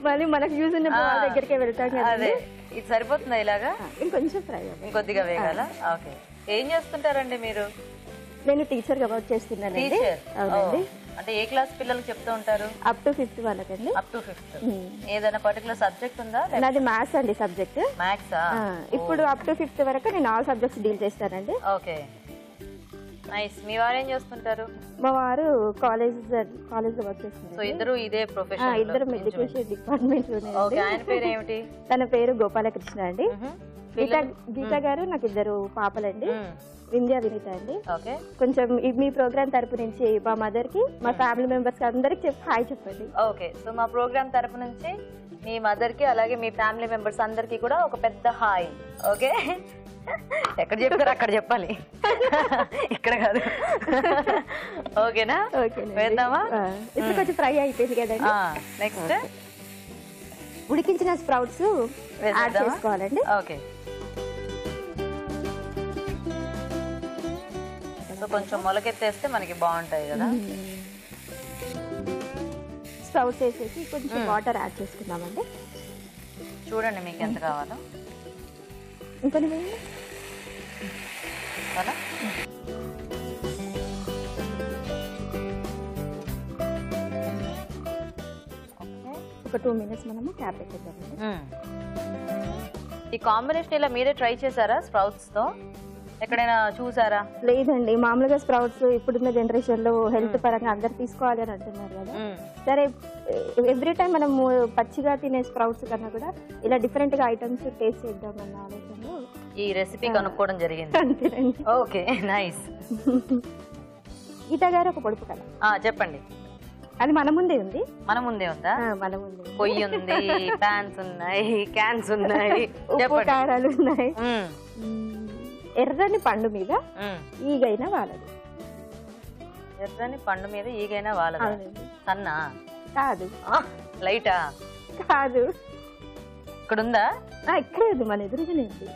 మళ్ళీ మనకు యూజ్ ఉన్న దగ్గరికే వెళ్తాం కదా. అదే ఇది సరిపోతుందా ఇలాగా? ఇంకొంచెం ఫ్రై, ఇంకొద్దిగా వేగాల. ఓకే. ఏం చేస్తుంటారండి మీరు? నేను టీచర్ గా వర్క్ చేస్తున్నానండి. అవునండి. అంటే ఏ క్లాస్ పిల్లలకు చెప్తూ ఉంటారు? అప్ టు 5th వాళ్ళకండి. Up to 5th. ఏదైనా పర్టికులర్ సబ్జెక్ట్ ఉందా? నాది మ్యాథ్స్ అండి సబ్జెక్ట్. మ్యాథ్సా? ఇప్పుడు అప్ టు 5th వరకు నేను ఆల్ సబ్జెక్ట్స్ డీల్ చేస్తానండి. Okay, nice. మీ వారు ఏం చేస్తుంటారు? మా వారు కాలేజ్ లో వర్క్ చేస్తున్నారు. సో ఇద్దరు ఇదే ప్రొఫెషన్? ఇద్దరు ఎడ్యుకేషన్ డిపార్ట్మెంట్ లోనే. ఓకే. ఆయన పేరు ఏమిటి? తన పేరు గోపాలకృష్ణ అండి. గీతా గారు నాకు ఇద్దరు పాపలండి, వింధ్య వినీత అండి. కొంచెం మీ ప్రోగ్రామ్ తరపు నుంచి మా మదర్ కి మా ఫ్యామిలీ మెంబర్స్ కి అందరికి హాయ్ చెప్పండి. ఓకే. సో మా ప్రోగ్రామ్ తరపు నుంచి మీ మదర్ కి అలాగే మీ ఫ్యామిలీ మెంబర్స్ అందరికి కూడా ఒక పెద్ద హాయ్. ఓకే, ఎక్కడ చెప్తారు అక్కడ చెప్పాలి, ఇక్కడ కాదు. ఓకేనా? వేద్దామా? ఇప్పుడు కొంచెం ఫ్రై అయిపోయింది కదండి. నెక్స్ట్ ఉడికించిన స్ప్రౌట్స్ యాడ్ చేసుకోవాలండి. ఓకే. సో కొంచెం మొలకెత్తేస్తే మనకి బాగుంటాయి కదా. స్ప్రౌట్స్ వేసేసి కొంచెం వాటర్ యాడ్ చేసుకుందామండి. చూడండి మీకు ఎంత కావాలో. ఇంకొన్ని వేయండి. ఒక 2 మినిట్స్ మనము క్యాప్ పెట్టేద్దామండి. ఈ కాంబినేషన్ ఇలా మీరే ట్రై చేశారా స్ప్రౌట్స్ తో? ఎక్కడైనా చూసారా? లేదండి, మామూలుగా స్ప్రౌట్స్ ఇప్పుడున్న జనరేషన్ లో హెల్త్ పరంగా అందరు తీసుకోవాలి అని అంటున్నారు కదా. సరే, ఎవ్రీ టైం మనం పచ్చిగా తినే స్ప్రౌట్స్ కన్నా కూడా ఇలా డిఫరెంట్ గా ఐటమ్స్ టేస్ట్ చేద్దామన్న ఆలోచనలో ఈ రెసిపీ కనుక్కోవడం జరిగింది. అంతేనండి. Okay, nice. గీతా గారు ఒక పొడుపు కదా. చెప్పండి. అది మన ముందే ఉంది. మన ముందే ఉందా? మన ముందే. పొయ్యి ఉంది, ప్యాన్స్ ఉన్నాయి, క్యాన్స్ ఉన్నాయి, కారాలు ఉన్నాయి. ఎర్రని పండు మీద ఈగైనా వాలదు. ఎర్రని పండు మీద ఈగైనా వాలదు. సన్నా? కాదు. లైటా? కాదు. ఇక్కడ ఉందా? ఇక్కడ ఉంది, మన ఎదురుగానే ఉంది.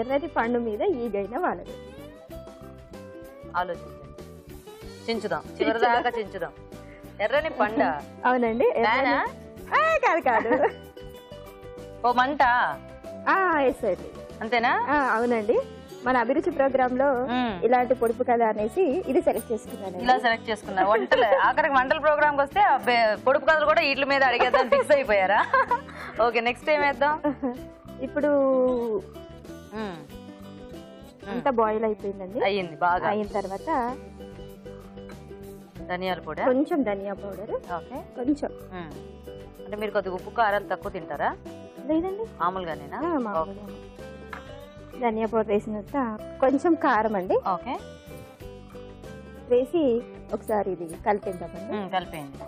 ఎర్రని పండు మీద ఈగైనా వాలదు. ఆలోచించండి, చించుదాం, చివరిదాకా చించుదాం. ఎర్రని పండ? అవునండి. కాదు కాదు. ఓ మంట? అంతేనా? అవునండి. మన అభిరుచి ప్రోగ్రామ్ లో ఇలాంటి పొడుపు కథ అనేసి ఇది సెలెక్ట్ చేసుకున్నాను. ఇలా సెలెక్ట్ చేసుకున్నారు. వంటలు ఆఖరికి వంటల ప్రోగ్రామ్ వస్తే పొడుపు కథలు కూడా వీటి మీద అడిగేద్దాం ఫిక్స్ అయిపోయారా? ఓకే, నెక్స్ట్ ఏం వేద్దాం? ఇప్పుడు అంతా బాయిల్ అయిపోయిందండి. అయ్యింది, బాగా అయిన తర్వాత ధనియాల పొడి, కొంచెం ధనియా పౌడర్. ఓకే, కొంచెం. అంటే మీరు కొద్దిగా ఉప్పు కారాలు తక్కువ తింటారా? లేదండి, మామూలుగానేనా? ధనియా పౌడర్ వేసిన తర్వాత కొంచెం కారం అండి. ఓకే, వేసి ఒకసారి ఇది కలిపేద్దామండి. కలిపేయండి.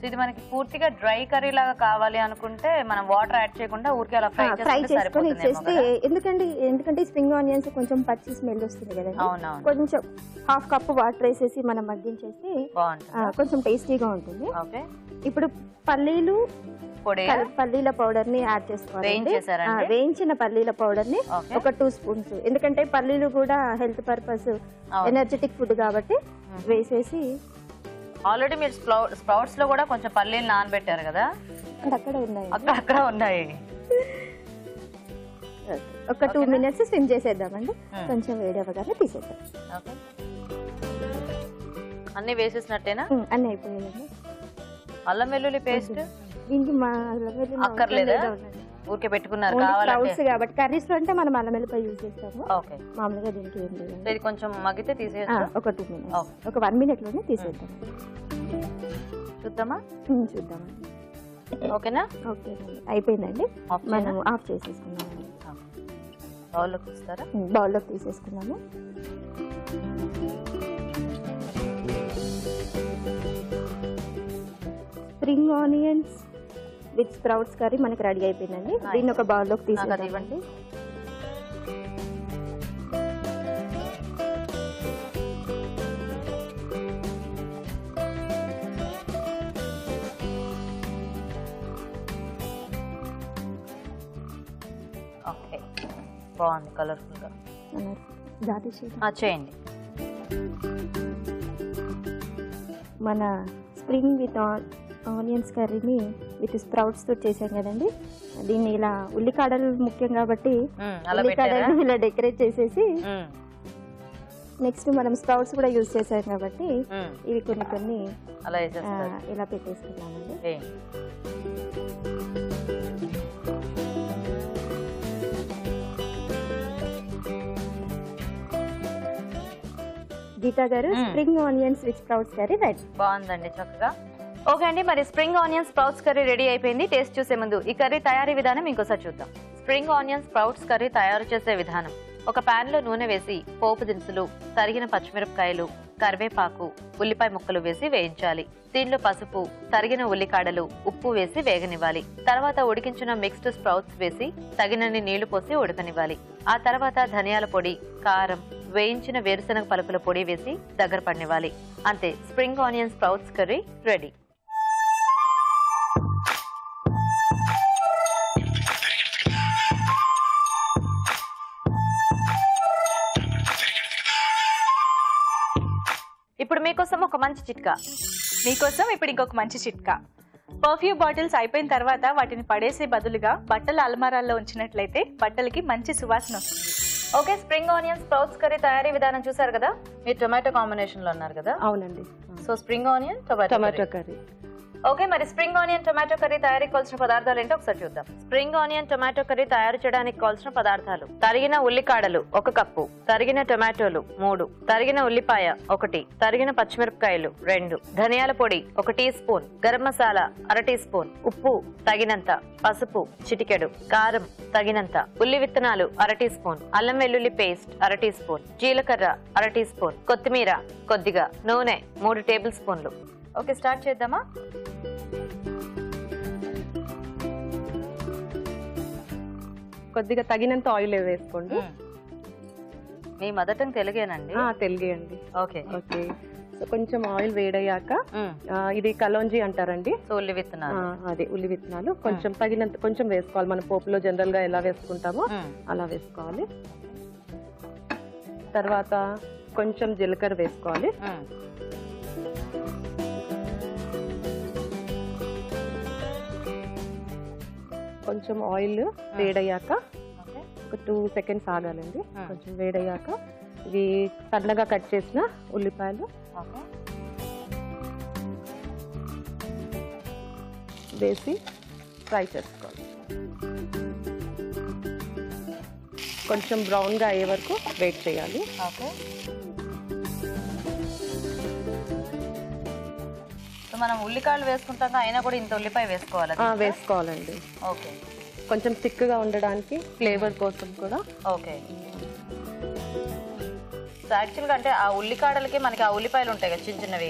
ఇది మనకి పూర్తిగా డ్రై కర్రీ లాగా కావాలి అనుకుంటే మనం వాటర్ యాడ్ చేయకుండా ఊరికే అలా ఫ్రై చేసుకొని ఇచ్చేస్తే, ఎందుకంటే స్ప్రింగ్ ఆనియన్స్ కొంచెం పచ్చి స్మెల్ వస్తుంది కదండి. కొంచెం 1/2 కప్ వాటర్ వేసేసి మనం మగ్గించేస్తే కొంచెం టేస్టీగా ఉంటుంది. ఇప్పుడు పల్లీల పౌడర్ ని యాడ్ చేసుకోవాలి. వేయించిన పల్లీల పౌడర్ ని ఒక 2 స్పూన్స్, ఎందుకంటే పల్లీలు కూడా హెల్త్ పర్పస్ ఎనర్జెటిక్ ఫుడ్ కాబట్టి వేసేసి ఆల్రెడీ మీరు స్ప్రౌట్స్ లో కూడా కొంచెం పల్లీలు నానబెట్టారు కదా, అక్కడ ఉన్నాయి. అక్కడ ఉన్నాయి. ఒక 2 minutes స్విమ్ చేసేద్దామండి. కొంచెం వేడి అవ్వగానే తీసేద్దాం. అన్ని వేసేసినట్టేనా? అన్నీ అయిపోయాయండి. అల్లం వెల్లుల్లి పేస్ట్ దీనికి మా అల్లం వెల్లుల్లి అక్కర్లేదా? ఊరికే పెట్టుకున్నారు కావాలంటే. కాబట్టి కర్రీస్ లో అంటే మనం అల్లం వెల్లుల్లి యూజ్ చేస్తాము. ఓకే, మామూలుగా దీనికి ఏం లేదు. ఇది కొంచెం మగ్గితే తీసేయచ్చు. ఒక 2 minutes, ఒక 1 minute లోనే తీసేద్దాం. చూద్దామా? చూద్దామండి. ఓకేనా? ఓకే, అయిపోయిందండి. మనం ఆఫ్ చేసేసుకున్నామండి. బౌల్లోకి ఇస్తారా? బౌల్లోకి తీసేసుకున్నాము. Spring onions with sprouts curry మనకి రెడీ అయిపోయిందండి. దీన్ని ఒక బౌల్లోకి తీసేద్దామండి. ఓకే, బాగుంది కలర్ఫుల్ గా. చేయండి. మన స్ప్రింగ్ విత్ ఆనియన్స్ కర్రీని విత్ స్ప్రౌట్స్ తో చేసాం కదండి. దీన్ని ఇలా ఉల్లికాడలు ముఖ్యం కాబట్టి ఉల్లికాడలు ఇలా డెకరేట్ చేసేసి, నెక్స్ట్ మనం స్ప్రౌట్స్ కూడా యూజ్ చేసాం కాబట్టి ఇవి కొన్ని ఇలా పెట్టేసుకున్నామండి. గీతా గారు, spring onions with sprouts curry ready. బాగుందండి, చక్కగా. ఓకే అండి, మరి spring onion sprouts curry ready అయిపోయింది. టేస్ట్ చూసే ముందు ఈ కర్రీ తయారీ విధానం ఇంకోసారి చూద్దాం. స్ప్రింగ్ ఆనియన్ స్ప్రౌట్స్ కర్రీ తయారు చేసే విధానం: ఒక పాన్ లో నూనె వేసి పోపు దినుసులు, తరిగిన పచ్చిమిరపకాయలు, కరివేపాకు, ఉల్లిపాయ ముక్కలు వేసి వేయించాలి. దీనిలో పసుపు, తరిగిన ఉల్లికాడలు, ఉప్పు వేసి వేగనివ్వాలి. తర్వాత ఉడికించిన మిక్స్డ్ స్ప్రౌట్స్ వేసి తగినన్ని నీళ్లు పోసి ఉడకనివ్వాలి. ఆ తర్వాత ధనియాల పొడి, కారం, వేయించిన వేరుశనగ పలుకుల పొడి వేసి దగ్గర పడనివ్వాలి. అంతే, spring onion sprouts curry ready. ఇప్పుడు మీకోసం ఒక మంచి చిట్కా. మీకోసం ఇప్పుడు ఇంకొక మంచి చిట్కా. పర్ఫ్యూమ్ బాటిల్స్ అయిపోయిన తర్వాత వాటిని పడేసే బదులుగా బట్టల అల్మారాల్లో ఉంచినట్లయితే బట్టలకి మంచి సువాసన వస్తుంది. Okay, spring onion sprouts curry తయారీ విధానం చూసారు కదా. మీరు టొమాటో కాంబినేషన్ లో ఉన్నారు కదా? అవునండి. So spring onion tomato curry. Okay, మరి స్ప్రింగ్ ఆనియన్ టొమాటో కర్రీ తయారీకి కావాల్సిన పదార్థాలు ఏంటో ఒకసారి చూద్దాం. స్ప్రింగ్ ఆనియన్ టొమాటో కర్రీ తయారు చేయడానికి కావాల్సిన పదార్థాలు: తరిగిన ఉల్లికాడలు 1 కప్పు, తరిగిన టొమాటోలు 3, తరిగిన ఉల్లిపాయ 1, తరిగిన పచ్చిమిరపకాయలు 2, ధనియాల పొడి 1 teaspoon, garam masala 1/2 teaspoon, ఉప్పు తగినంత, పసుపు చిటికెడు, కారం తగినంత, ఉల్లి విత్తనాలు 1/2 టీ స్పూన్, అల్లం వెల్లుల్లి పేస్ట్ 1/2 టీ స్పూన్, జీలకర్ర 1/2 టీ స్పూన్, కొత్తిమీర కొద్దిగా, నూనె 3 టేబుల్ స్పూన్లు. ఓకే, స్టార్ట్ చేద్దామా? కొద్దిగా తగినంత ఆయిల్ వేసుకోండి. మీ మదర్ టంగ్ తెలుగేనండి? తెలుగే అండి. Okay okay. సో కొంచెం ఆయిల్ వేడయ్యాక ఇది కలోంజీ అంటారండి. సో ఉల్లి విత్తనాలు, అదే ఉల్లి విత్తనాలు కొంచెం తగినంత కొంచెం వేసుకోవాలి. మన పోపులో జనరల్ గా ఎలా వేసుకుంటామో అలా వేసుకోవాలి. తర్వాత కొంచెం జీలకర్ర వేసుకోవాలి. కొంచెం ఆయిల్ వేడయ్యాక ఒక 2 seconds ఆగాలండి. కొంచెం వేడయ్యాక ఇవి సన్నగా కట్ చేసిన ఉల్లిపాయలు వేసి ఫ్రై చేసుకోవాలి. కొంచెం బ్రౌన్గా అయ్యే వరకు వెయిట్ చేయాలి. మనం ఉల్లికాయలు వేసుకుంటాం అయినా కూడా ఇంత ఉల్లిపాయ వేసుకోవాలి? వేసుకోవాలండి. ఓకే, కొంచెం థిక్గా ఉండడానికి ఫ్లేవర్ కోసం కూడా. ఓకే, యాక్చువల్గా అంటే ఆ ఉల్లికాడలకి మనకి ఆ ఉల్లిపాయలు ఉంటాయి కదా చిన్న చిన్నవి,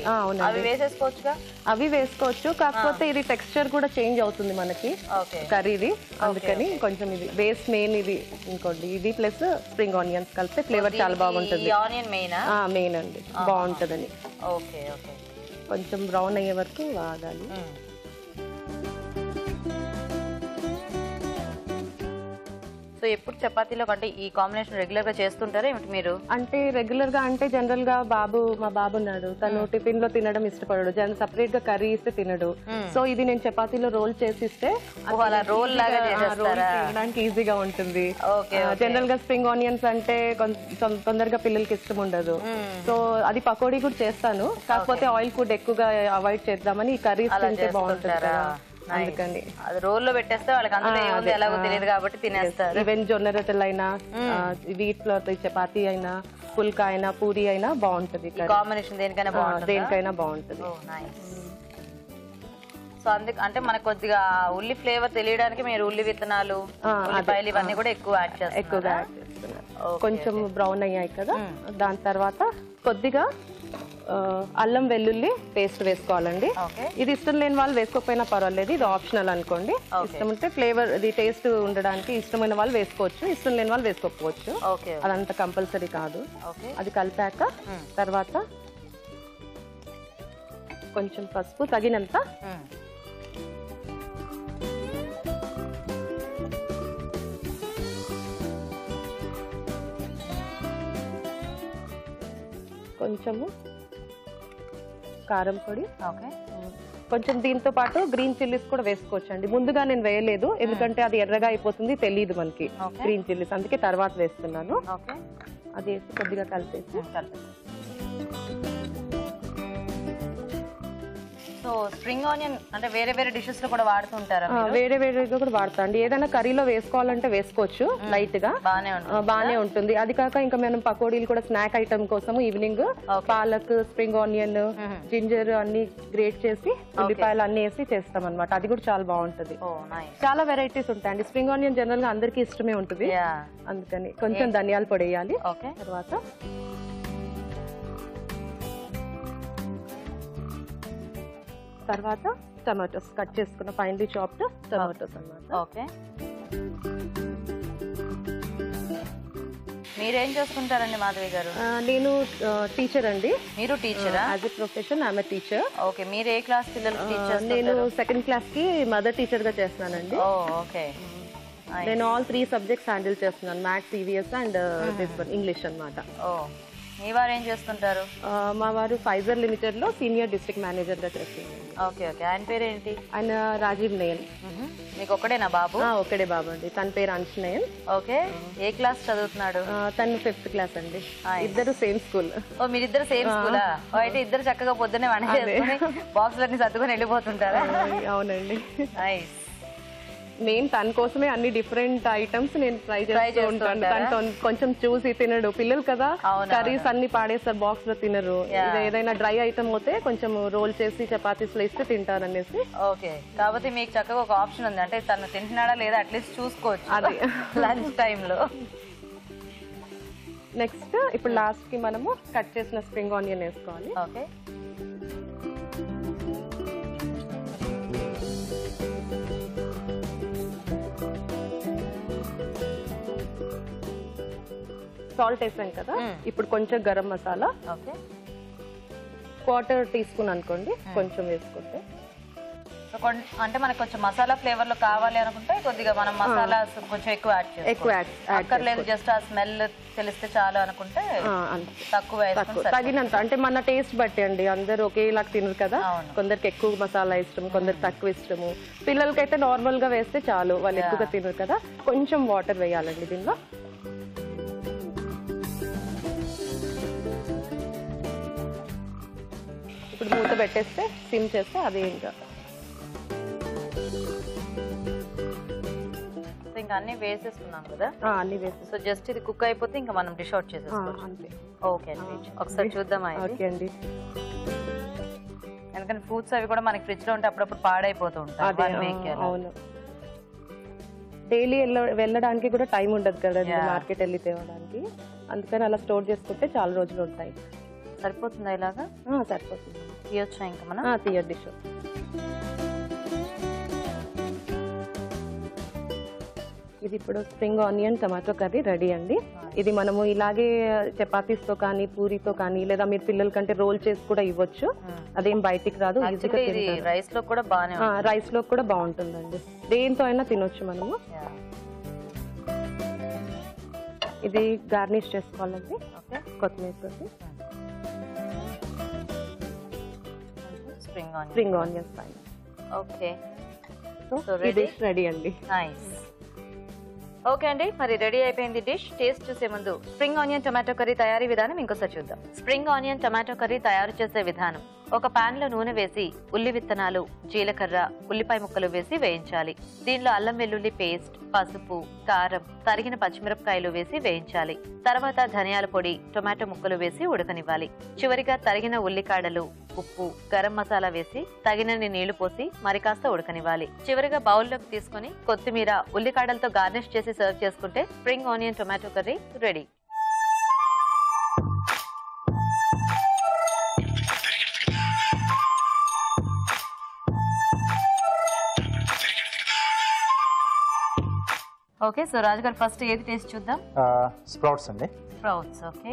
అవి వేసేసుకోవచ్చుగా? అవి వేసుకోవచ్చు, కాకపోతే ఇది టెక్స్చర్ కూడా చేంజ్ అవుతుంది మనకి కర్రీది. అందుకని కొంచెం ఇది బేస్ మెయిన్ ఇది ఇంకోండి, ఇది ప్లస్ స్ప్రింగ్ ఆనియన్స్ కలిపితే ఫ్లేవర్ చాలా బాగుంటుంది. ఆనియన్ మెయిన్ అండి, బాగుంటుందని. ఓకే ఓకే, కొంచెం బ్రౌన్ అయ్యే వరకు ఆగాలి. సో సో ఎప్పుడు చపాతీలో అంటే ఈ కాంబినేషన్ రెగ్యులర్ గా చేస్తుంటారా ఏమిటి మీరు? అంటే రెగ్యులర్ గా అంటే జనరల్ గా మా బాబు ఉన్నాడు, తను టిఫిన్ లో తినడం ఇష్టపడడు, సపరేట్ గా కర్రీ ఇస్తే తినడు. సో ఇది నేను చపాతీలో రోల్ చేసి ఇస్తే రోల్ లాగా చేయడానికి ఈజీగా ఉంటుంది. జనరల్ గా స్ప్రింగ్ ఆనియన్స్ అంటే తొందరగా పిల్లలకి ఇష్టం ఉండదు. సో అది పకోడీ కూడా చేస్తాను, కాకపోతే ఆయిల్ ఫుడ్ ఎక్కువగా అవాయిడ్ చేద్దామని ఈ కర్రీస్ తింటే బాగుంటుంది కదా, అందుకని అది రోల్లో పెట్టేస్తే వాళ్ళకి అందులో ఏముంది ఎలాగో తెలియదు కాబట్టి తినేస్తారు. ఈవెన్ జొన్న రొట్టెలు అయినా, వీట్ ఫ్లోర్ చపాతీ అయినా, పుల్కా అయినా, పూరి అయినా బాగుంటది. కాంబినేషన్ దేనికైనా బాగుంటుంది. సో అందుకు అంటే మనకు కొద్దిగా ఉల్లి ఫ్లేవర్ తెలియడానికి మీరు ఉల్లి విత్తనాలు, ఉల్లిపాయలు ఇవన్నీ కూడా ఎక్కువగా యాడ్ చేస్తున్నారు. కొంచెం బ్రౌన్ అయ్యాయి కదా, దాని తర్వాత కొద్దిగా అల్లం వెల్లుల్లి పేస్ట్ వేసుకోవాలండి. ఇది ఇష్టం లేని వాళ్ళు వేసుకోకపోయినా పర్వాలేదు, ఇది ఆప్షనల్ అనుకోండి. ఇష్టం ఉంటే ఫ్లేవర్ ఇది టేస్ట్ ఉండడానికి ఇష్టమైన వాళ్ళు వేసుకోవచ్చు, ఇష్టం లేని వాళ్ళు వేసుకోకపోవచ్చు, అదంతా కంపల్సరీ కాదు. అది కలిపాక తర్వాత కొంచెం పసుపు తగినంత, కొంచెము కారం పొడి, కొంచెం దీంతో పాటు గ్రీన్ చిల్లీస్ కూడా వేసుకోవచ్చు అండి. ముందుగా నేను వేయలేదు ఎందుకంటే అది ఎర్రగా అయిపోతుంది, తెలియదు మనకి గ్రీన్ చిల్లీస్, అందుకే తర్వాత వేస్తున్నాను. అది వేసి కొద్దిగా కలిపేసి సో స్ప్రింగ్ ఆనియన్ అంటే వేరే వేరే డిషెస్ లో కూడా వాడుతుంటారా? వేరే వేరేగా కూడా వాడతా అండి. ఏదైనా కర్రీలో వేసుకోవాలంటే వేసుకోవచ్చు, లైట్ గా బానే ఉంటుంది. అది కాక ఇంకా మనం పకోడీలు కూడా స్నాక్ ఐటమ్ కోసం evening palak, spring onion, ginger అన్ని గ్రేట్ చేసి ఉల్లిపాయలు అన్ని వేసి చేస్తాం అనమాట. అది కూడా చాలా బాగుంటది. చాలా వెరైటీస్ ఉంటాయండి. స్ప్రింగ్ ఆనియన్ జనరల్ గా అందరికీ ఇష్టమే ఉంటుంది, అందుకని కొంచెం ధనియాల పొడి వేయాలి. తర్వాత టమాటోస్ కట్ చేసుకున్న ఫైన్లీ చాప్డ్ టమాటోస్ అన్నమాట. మీరేం చేసుకుంటారండి మాధవి గారు? నేను టీచర్ అండి. మీరు టీచరా? As a profession I'm a teacher. Okay, మీరు ఏ క్లాస్ పిల్లలకి టీచర్? నేను సెకండ్ క్లాస్ కి మదర్ టీచర్ గా చేస్తున్నానండి. ఓకే, నేను ఆల్ 3 సబ్జెక్ట్స్ హ్యాండిల్ చేస్తున్నాను, మ్యాథ్స్, ఈవీఎస్ అండ్ ఇంగ్లీష్ అన్నమాట. మీ వారు ఏం చేస్తుంటారు? మా వారు ఫైజర్ లిమిటెడ్ లో సీనియర్ డిస్ట్రిక్ట్ మేనేజర్ గా చేస్తున్నారు. ఓకే ఓకే, ఆయన పేరు ఏంటి? ఆయన రాజీవ్ నయన్. మీకు ఒకడేనా బాబు? ఒకడే బాబు అండి, తన పేరు అంశ్ నయన్. ఓకే, ఏ క్లాస్ చదువుతున్నాడు? తను 5th క్లాస్ అండి. ఇద్దరు సేమ్ స్కూల్. మీరిద్దరు సేమ్ స్కూలా? అయితే ఇద్దరు చక్కగా పొద్దున్నే వంట చేసుకుని బాక్స్లన్నీ సర్దుకొని వెళ్ళిపోతుంటారా? అవునండి. నైస్. నేను తన కోసమే అన్ని డిఫరెంట్ ఐటమ్స్ నేను ట్రై చేస్తూ ఉంటాను. తను కొంచెం చూసి తినడు, పిల్లలు కదా, కర్రీస్ అన్ని పాడేస్తారు, బాక్స్ లో తినరు. ఏదైనా డ్రై ఐటమ్ అయితే కొంచెం రోల్ చేసి చపాతీస్ లో ఇస్తే తింటారు అనేసి. ఓకే, కాబట్టి మీకు చక్కగా ఒక ఆప్షన్ ఉంది, అంటే తను తింటున్నాడా లేదా అట్లీస్ట్ చూసుకోవచ్చు అది లంచ్ టైంలో. నెక్స్ట్ ఇప్పుడు లాస్ట్ కి మనము కట్ చేసిన స్ప్రింగ్ ఆనియన్ వేసుకోవాలి. ఓకే, సాల్ట్ వేసాం కదా, ఇప్పుడు కొంచెం గరం మసాలా 1/4 టీ స్పూన్ అనుకోండి, కొంచెం వేసుకుంటే. అంటే మనకు కొంచెం మసాలా ఫ్లేవర్ లో కావాలి అనుకుంటే కొద్దిగా మనం మసాలా కొంచెం ఎక్కువ యాడ్ చేసుకోవాలి, జస్ట్ ఆ స్మెల్ తెలిస్తే చాలు అనుకుంటే తక్కువ తగినంత. అంటే మన టేస్ట్ బట్టి అండి, అందరూ ఒకేలా తినరు కదా, కొందరికి ఎక్కువ మసాలా ఇష్టం, కొందరికి తక్కువ ఇష్టము. పిల్లలకైతే నార్మల్ గా వేస్తే చాలు, వాళ్ళు ఎక్కువగా తినరు కదా. కొంచెం వాటర్ వేయాలండి దీనిలో. ఇప్పుడు మూత పెట్టేస్తే సిమ్ చేస్తే అదే ఇంకా అన్ని వేసేసుకున్నాం కదా. అన్ని వేసేసి సో జస్ట్ ఇది కుక్ అయిపోతే ఇంకా మనం డిష్ అవుట్ చేసేసుకోవచ్చు. ఓకే అండి, ఒకసారి చూద్దాం. ఓకే అండి. ఎందుకంటే ఫ్రూట్స్ అవి కూడా మనకి ఫ్రిడ్జ్ లో ఉంటే అప్పుడప్పుడు పాడైపోతూ ఉంటాయి. అవును, డైలీ వెళ్ళడానికి కూడా టైం ఉండదు కదా మార్కెట్ వెళ్ళి తేవడానికి, అందుకని అలా స్టోర్ చేసుకుంటే చాలా రోజులు ఉంటాయి. సరిపోతుందా ఇలాగా? సరిపోతుంది. తీయొచ్చా ఇంకా మనం? తీయద్దు. ఇది ఇప్పుడు spring onion tomato curry ready అండి. ఇది మనము ఇలాగే చపాతీస్ తో కానీ, పూరితో కానీ, లేదా మీరు పిల్లల కంటే రోల్ చేసి కూడా ఇవ్వచ్చు, అదేం బయటికి రాదు. రైస్ లో కూడా రైస్ లో కూడా బాగుంటుందండి, దేంతో అయినా తినొచ్చు మనము. ఇది గార్నిష్ చేసుకోవాలండి ఓకే, కొత్తిమీర తోటి. స్ప్రింగ్ స్ప్రింగ్ ఆనియన్స్ పైన. ఓకే, సో So, ఈ ready? డిష్ రెడీ అండి. నైస్. ఓకే అండి, మరి రెడీ అయిపోయింది డిష్. టేస్ట్ చూసే ముందు స్ప్రింగ్ ఆనియన్ టొమాటో కర్రీ తయారీ విధానం ఇంకోసారి చూద్దాం. స్ప్రింగ్ ఆనియన్ టొమాటో కర్రీ తయారు చేసే విధానం: ఒక పాన్ లో నూనె వేసి ఉల్లి విత్తనాలు, జీలకర్ర, ఉల్లిపాయ ముక్కలు వేసి వేయించాలి. దీనిలో అల్లం వెల్లుల్లి పేస్ట్, పసుపు, కారం, తరిగిన పచ్చిమిరపకాయలు వేసి వేయించాలి. తర్వాత ధనియాల పొడి, టొమాటో ముక్కలు వేసి ఉడకనివ్వాలి. చివరిగా తరిగిన ఉల్లికాడలు, ఉప్పు, గరం మసాలా వేసి తగినన్ని నీళ్లు పోసి మరి కాస్త ఉడకనివ్వాలి. చివరిగా బౌల్లోకి తీసుకుని కొత్తిమీర, ఉల్లికాడలతో గార్నిష్ చేసి సర్వ్ చేసుకుంటే spring onion tomato curry ready. Okay, so Raju గారు ఫస్ట్ ఏది టేస్ట్ చూద్దాం? స్ప్రౌట్స్ అండి. స్ప్రౌట్స్. ఓకే,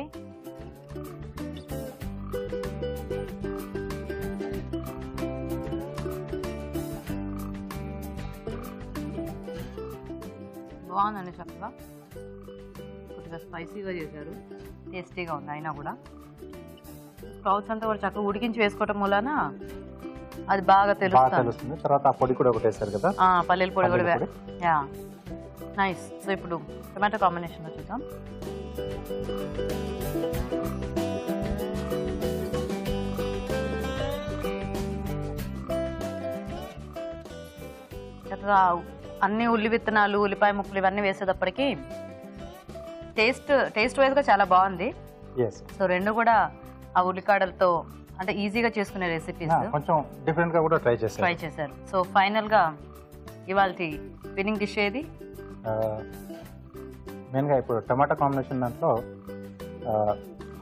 బాగుందండి, చక్కగా కొద్దిగా స్పైసీగా చేశారు, టేస్టీగా ఉంది. అయినా కూడా స్ప్రౌట్స్ అంతా కూడా చక్కగా ఉడికించి వేసుకోవటం మూలన అది బాగా తెలుస్తుంది. తర్వాత ఆ పొడి కూడా ఒకటి వేసారు కదా, పల్లీల పొడి కూడా. పల్లీల యా, నైస్. సో ఇప్పుడు టొమాటో కాంబినేషన్ లో చూద్దాం. చక్కగా అన్ని ఉల్లి విత్తనాలు, ఉల్లిపాయ ముక్కలు ఇవన్నీ వేసేటప్పటికి టేస్ట్ వైజ్ గా చాలా బాగుంది. సో రెండు కూడా ఆ ఉల్లికాడలతో అంటే ఈజీగా చేసుకునే రెసిపీస్ కొంచెం డిఫరెంట్ గా కూడా ట్రై చేశారు. సో ఫైనల్ గా ఇవాళ విన్నింగ్ డిష్ ఏది? మెయిన్గా ఇప్పుడు టమాటా కాంబినేషన్ దాంట్లో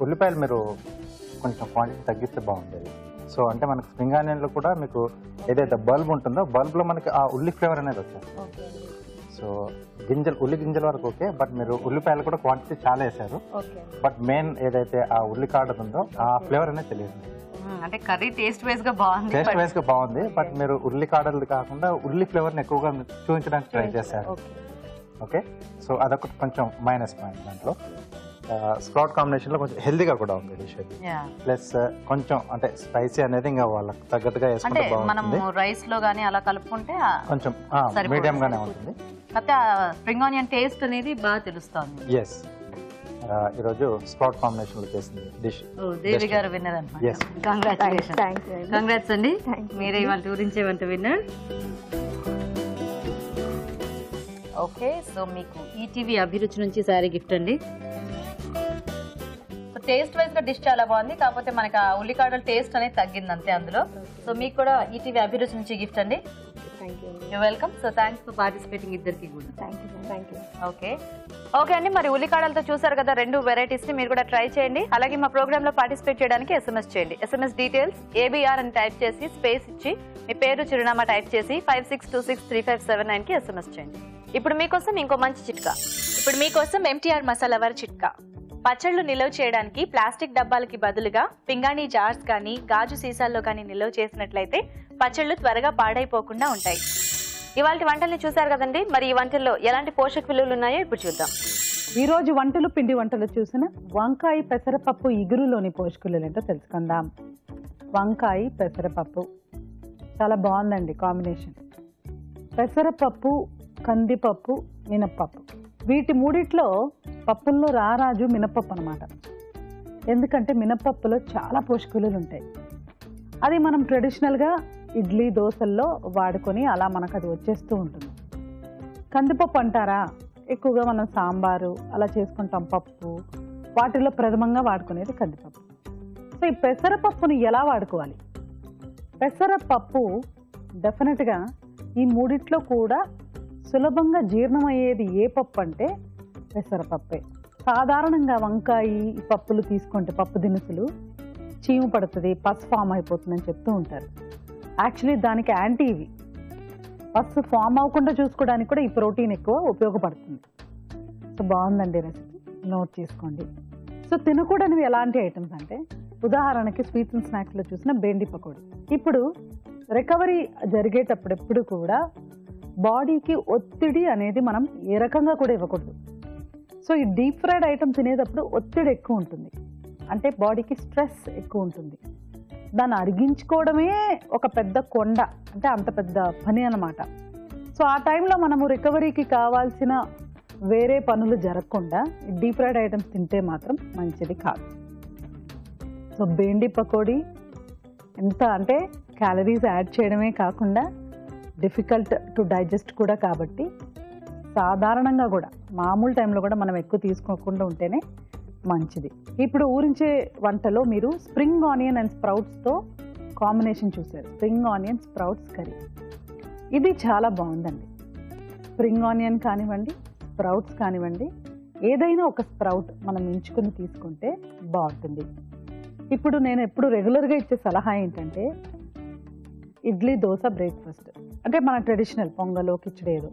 ఉల్లిపాయలు మీరు కొంచెం క్వాంటిటీ తగ్గిస్తే బాగుండేది. సో అంటే మనకు స్ప్రింగ్ ఆనియన్లో కూడా మీకు ఏదైతే బల్బ్ ఉంటుందో బల్బ్లో మనకి ఆ ఉల్లి ఫ్లేవర్ అనేది వచ్చేస్తుంది. సో ఉల్లి గింజల వరకు ఓకే, బట్ మీరు ఉల్లిపాయలు కూడా క్వాంటిటీ చాలా వేసారు. బట్ మెయిన్ ఏదైతే ఆ ఉల్లి కాడ ఉందో ఆ ఫ్లేవర్ అనేది తెలియదు. అంటే కర్రీ టేస్ట్ వైజ్ గా బాగుంది, బట్ మీరు ఉల్లి కాడలు కాకుండా ఉల్లి ఫ్లేవర్ని ఎక్కువగా చూపించడానికి ట్రై చేశారు. ఓకే, సో అదొకటి కొంచెం మైనస్ పాయింట్ దాంట్లో. స్ప్రౌట్ కాంబినేషన్ లో కొంచెం హెల్దీగా కూడా ఉంది డిష్. ప్లస్ కొంచెం అంటే స్పైసీ అనేది ఇంకా వాళ్ళకి తగ్గట్టుగా వేసుకుంటే బాగుంటుంది. రైస్ లో గానీ అలా కలుపుకుంటే కొంచెం మీడియం గానే ఉంటుంది. కాకపోతే స్ప్రింగ్ ఆనియన్ టేస్ట్ అనేది బాగా తెలుస్తుంది. ఎస్, ఈరోజు స్ప్రౌట్ కాంబినేషన్ లో చేసింది డిష్ దేవి గారు విన్నర్ అన్నమాట. కంగ్రాట్స్ అండి, మీరే ఇవాళ గురించి విన్నర్. ఓకే, సో మీకు ఈటీవీ అభిరుచి నుంచి శారీ గిఫ్ట్ అండి. టేస్ట్ వైజ్ గా డిష్ చాలా బాగుంది, కాకపోతే మనకి ఆ ఉల్లికాడల టేస్ట్ అనేది తగ్గింది అంతే అందులో. సో మీకు కూడా ఈటీవీ అభిరుచి నుంచి గిఫ్ట్ అండి. You welcome. So thanks for participating ఇద్దరికి కూడా. ఓకే అండి, మరి ఉల్లికాడలతో చూసారు కదా రెండు వెరైటీస్ ని, మీరు కూడా ట్రై చేయండి. అలాగే మా ప్రోగ్రామ్ లో పార్టిసిపేట్ చేయడానికి SMS చేయండి. SMS డీటెయిల్స్ ABR అని టైప్ చేసి స్పేస్ ఇచ్చి మీ పేరు, చిరునామా టైప్ చేసి 56263579 కి SMS చేయండి. ఇప్పుడు మీకోసం ఇంకో మంచి చిట్కా. MTR మసాలా వర్ చిట్కా. పచ్చళ్ళు నిల్వ చేయడానికి ప్లాస్టిక్ డబ్బాలకి బదులుగా పింగాణీ జార్స్ కానీ గాజు సీసాల్లో కానీ నిల్వ చేసినట్లయితే పచ్చళ్ళు త్వరగా పాడైపోకుండా ఉంటాయి. ఇవాళ వంటల్ని చూసారు కదండి, మరి ఈ వంటల్లో ఎలాంటి పోషక విలువలు ఉన్నాయో ఇప్పుడు చూద్దాం. ఈ రోజు వంటలు పిండి వంటలు చూసిన వంకాయ పెసరపప్పు ఇగురులోని పోషకులు ఏంటో తెలుసుకుందాం. వంకాయ పెసరపప్పు చాలా బాగుందండి కాంబినేషన్. పెసరపప్పు, కందిపప్పు, మినప్పప్పు, వీటి మూడిట్లో పప్పుల్లో రారాజు మినప్పప్పు అనమాట. ఎందుకంటే మినప్పప్పులో చాలా పోషకులు ఉంటాయి. అది మనం ట్రెడిషనల్గా ఇడ్లీ, దోశల్లో వాడుకొని అలా మనకు అది వచ్చేస్తూ ఉంటుంది. కందిపప్పు అంటారా, ఎక్కువగా మనం సాంబారు అలా చేసుకుంటాం, పప్పు వాటిలో ప్రథమంగా వాడుకునేది కందిపప్పు. సో ఈ పెసరపప్పుని ఎలా వాడుకోవాలి? పెసరపప్పు డెఫినెట్గా ఈ మూడిట్లో కూడా సులభంగా జీర్ణమయ్యేది ఏ పప్పు అంటే పెసరపప్పే. సాధారణంగా వంకాయ ఈ పప్పులు తీసుకుంటే పప్పు దినుసులు చీము పడుతుంది, పసు ఫామ్ అయిపోతుందని చెప్తూ ఉంటారు. యాక్చువల్లీ దానికి యాంటీ ఇవి. పసు ఫామ్ అవ్వకుండా చూసుకోవడానికి కూడా ఈ ప్రోటీన్ ఎక్కువ ఉపయోగపడుతుంది. సో బాగుందండి రెసిపీ, నోట్ చేసుకోండి. సో తినకూడనివి ఎలాంటి ఐటమ్స్ అంటే ఉదాహరణకి స్వీట్స్ అండ్ స్నాక్స్లో చూసిన బెండి పకోడీ. ఇప్పుడు రికవరీ జరిగేటప్పుడు ఎప్పుడు కూడా బాడీకి ఒత్తిడి అనేది మనం ఏ రకంగా కూడా ఇవ్వకూడదు. సో ఈ డీప్ ఫ్రైడ్ ఐటమ్ తినేటప్పుడు ఒత్తిడి ఎక్కువ ఉంటుంది, అంటే బాడీకి స్ట్రెస్ ఎక్కువ ఉంటుంది. దాన్ని అరిగించుకోవడమే ఒక పెద్ద కొండ, అంటే అంత పెద్ద పని అన్నమాట. సో ఆ టైంలో మనము రికవరీకి కావాల్సిన వేరే పనులు జరగకుండా డీప్ ఫ్రైడ్ ఐటమ్స్ తింటే మాత్రం మంచిది కాదు. సో బెండి పకోడీ ఎంత అంటే క్యాలరీస్ యాడ్ చేయడమే కాకుండా డిఫికల్ట్ టు డైజెస్ట్ కూడా, కాబట్టి సాధారణంగా కూడా మామూలు టైంలో కూడా మనం ఎక్కువ తీసుకోకుండా ఉంటేనే మంచిది. ఇప్పుడు ఊరించే వంటలో మీరు స్ప్రింగ్ ఆనియన్ అండ్ స్ప్రౌట్స్తో కాంబినేషన్ చూసారు, స్ప్రింగ్ ఆనియన్ స్ప్రౌట్స్ కర్రీ. ఇది చాలా బాగుందండి. స్ప్రింగ్ ఆనియన్ కానివ్వండి, స్ప్రౌట్స్ కానివ్వండి, ఏదైనా ఒక స్ప్రౌట్ మనం ఎంచుకుని తీసుకుంటే బాగుంటుంది. ఇప్పుడు నేను ఎప్పుడు రెగ్యులర్గా ఇచ్చే సలహా ఏంటంటే ఇడ్లీ దోశ బ్రేక్ఫాస్ట్, అంటే మన ట్రెడిషనల్ పొంగలో కిచిడి ఏదో.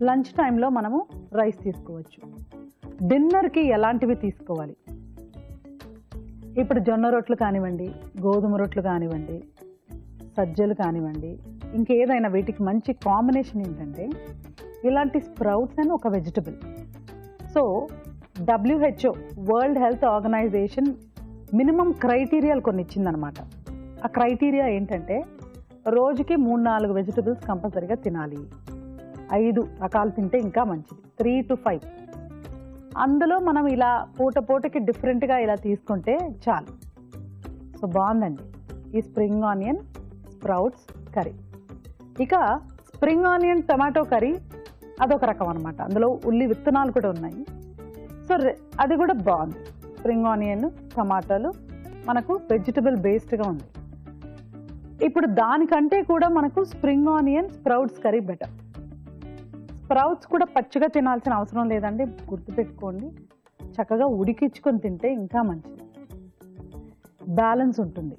లంచ్ టైంలో మనము రైస్ తీసుకోవచ్చు. డిన్నర్కి ఎలాంటివి తీసుకోవాలి, ఇప్పుడు జొన్న రొట్లు కానివ్వండి, గోధుమ రొట్లు కానివ్వండి, సజ్జలు కానివ్వండి, ఇంకేదైనా వీటికి మంచి కాంబినేషన్ ఏంటంటే ఇలాంటి స్ప్రౌట్స్ అని ఒక vegetable. So WHO world health organization minimum క్రైటీరియాలు కొన్ని ఇచ్చిందనమాట. ఆ క్రైటీరియా ఏంటంటే రోజుకి 3-4 వెజిటబుల్స్ కంపల్సరీగా తినాలి. 5 రకాలు తింటే ఇంకా మంచిది, 3 to 5. అందులో మనం ఇలా పూటకి డిఫరెంట్గా ఇలా తీసుకుంటే చాలు. సో బాగుందండి ఈ స్ప్రింగ్ ఆనియన్ స్ప్రౌట్స్ కర్రీ. ఇక స్ప్రింగ్ ఆనియన్ టమాటో కర్రీ అదొక రకం అనమాట, అందులో ఉల్లి విత్తనాలు కూడా ఉన్నాయి. సో అది కూడా బాగుంది. స్ప్రింగ్ ఆనియన్ టమాటాలు మనకు వెజిటబుల్ బేస్డ్గా ఉంది. ఇప్పుడు దానికంటే కూడా మనకు spring onion sprouts curry better. Sprouts కూడా పచ్చిగా తినాల్సిన అవసరం లేదండి, గుర్తుపెట్టుకోండి. చక్కగా ఉడికించుకొని తింటే ఇంకా మంచిది, బ్యాలెన్స్ ఉంటుంది.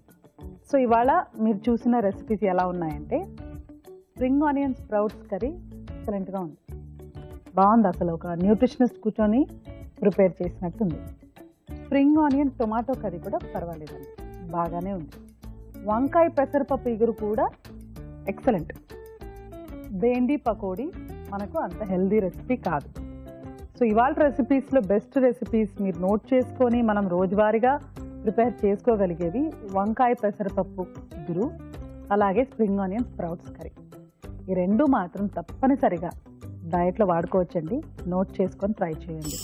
సో ఇవాళ మీరు చూసిన రెసిపీస్ ఎలా ఉన్నాయంటే స్ప్రింగ్ ఆనియన్ స్ప్రౌట్స్ కర్రీ ఎక్సలెంట్గా ఉంది, బాగుంది. అసలు ఒక న్యూట్రిషనిస్ట్ కూర్చొని ప్రిపేర్ చేసినట్టుంది. స్ప్రింగ్ ఆనియన్ టొమాటో కర్రీ కూడా పర్వాలేదండి, బాగానే ఉంది. వంకాయ పెసరపప్పు ఇగురు కూడా ఎక్సలెంట్. బెండి పకోడీ మనకు అంత హెల్దీ రెసిపీ కాదు. సో ఇవాళ రెసిపీస్లో బెస్ట్ రెసిపీస్ మీరు నోట్ చేసుకొని మనం రోజువారీగా ప్రిపేర్ చేసుకోగలిగేవి వంకాయ పెసరపప్పు ఇగురు, అలాగే స్ప్రింగ్ ఆనియన్ స్ప్రౌట్స్ కర్రీ. ఈ రెండు మాత్రం తప్పనిసరిగా డయట్లో వాడుకోవచ్చండి, నోట్ చేసుకొని ట్రై చేయండి.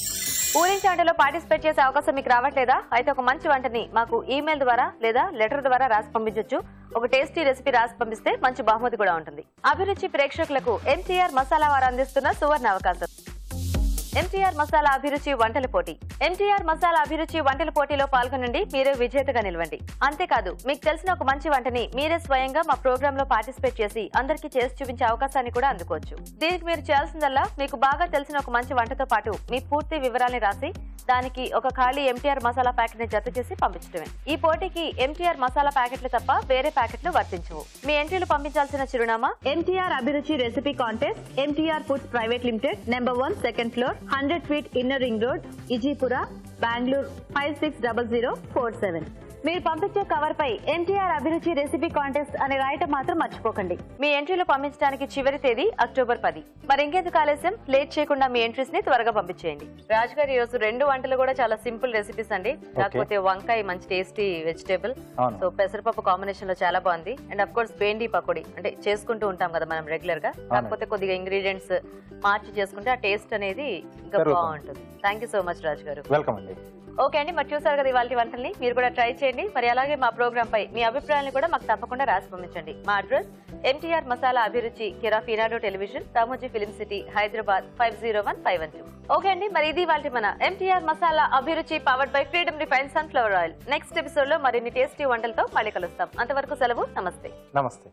ఊరించే వంటలో పార్టిసిపేట్ చేసే అవకాశం మీకు రావట్లేదా? అయితే ఒక మంచి వంటని మాకు ఈమెయిల్ ద్వారా లేదా లెటర్ ద్వారా రాసి పంపించవచ్చు. ఒక టేస్టీ రెసిపీ రాసి పంపిస్తే మంచి బహుమతి కూడా ఉంటుంది. అభిరుచి ప్రేక్షకులకు ఎన్టీఆర్ మసాలా వారు అందిస్తున్న సువర్ణ అవకాశం. ఎన్టీఆర్ మసాలా అభిరుచి వంటల పోటీ. ఎన్టీఆర్ మసాలా అభిరుచి వంటల పోటీలో పాల్గొనండి, మీరే విజేతగా నిలవండి. అంతేకాదు మీకు తెలిసిన ఒక మంచి వంటని మీరే స్వయంగా మా ప్రోగ్రామ్ లో పార్టిసిపేట్ చేసి అందరికీ చేసి చూపించే అవకాశాన్ని కూడా అందుకోవచ్చు. దీనికి మీరు చేయాల్సిందల్లా మీకు బాగా తెలిసిన ఒక మంచి వంటతో పాటు మీ పూర్తి వివరాల్ని రాసి దానికి ఒక ఖాళీ ఎంటీఆర్ మసాలా ప్యాకెట్ ని జత చేసి పంపించడమే. ఈ పోటీకి ఎంటీఆర్ మసాలా ప్యాకెట్లు తప్ప వేరే ప్యాకెట్లు వర్తించవు. మీ ఎంట్రీలు పంపించాల్సిన చిరునామా NTR Abhiruchi recipe contest, NTR foods private limited, number 1 second floor, 100 feet inner ring road, Ejipura, Bengaluru 560047. మీరు పంపించే కవర్ పై ఎన్టీఆర్ అభిరుచి రెసిపీ కాంటెస్ట్ అని రాయటం మాత్రం మర్చిపోకండి. మీ ఎంట్రీలు పంపించడానికి చివరి తేదీ అక్టోబర్ 10. మరి ఇంకెందుకు ఆలస్యం, లేట్ చేయకుండా మీ ఎంట్రీస్ ని త్వరగా పంపించేయండి. రాజు గారు, ఈ రోజు 2 వంటలు కూడా చాలా సింపుల్ రెసిపీస్ అండి. కాకపోతే వంకాయ మంచి టేస్టీ వెజిటేబుల్, సో పెసరపప్పు కాంబినేషన్ లో చాలా బాగుంది. అండ్ అఫ్ కోర్స్ బెండి పకోడీ, అంటే చేసుకుంటూ ఉంటాం కదా మనం రెగ్యులర్ గా, కాకపోతే కొద్దిగా ఇంగ్రీడియంట్స్ మార్చి చేసుకుంటే ఆ టేస్ట్ అనేది ఇంకా బాగుంటుంది. థ్యాంక్ యూ సో మచ్ రాజు గారు. వెల్కమ్ అండి. ఓకే అండి, మరి చూసారు కదా ఇవాళ వంటల్ని, మీరు కూడా ట్రై చేయండి. మరి అలాగే మా ప్రోగ్రామ్ పై మీ అభిప్రాయాలను కూడా మాకు తప్పకుండా రాసి పంపించండి. మా address NTR masala Abhiruchi, care of Eenadu television, Ramoji film city, Hyderabad 501512. Okay అండి, మరి ఇది వాళ్ళ మన MTR masala Abhiruchi powered by freedom refined sunflower oil. Next episode లో మరిన్ని టేస్టీ వంటలతో మళ్ళీ కలుస్తాం. అంతవరకు సెలవు, నమస్తే. నమస్తే.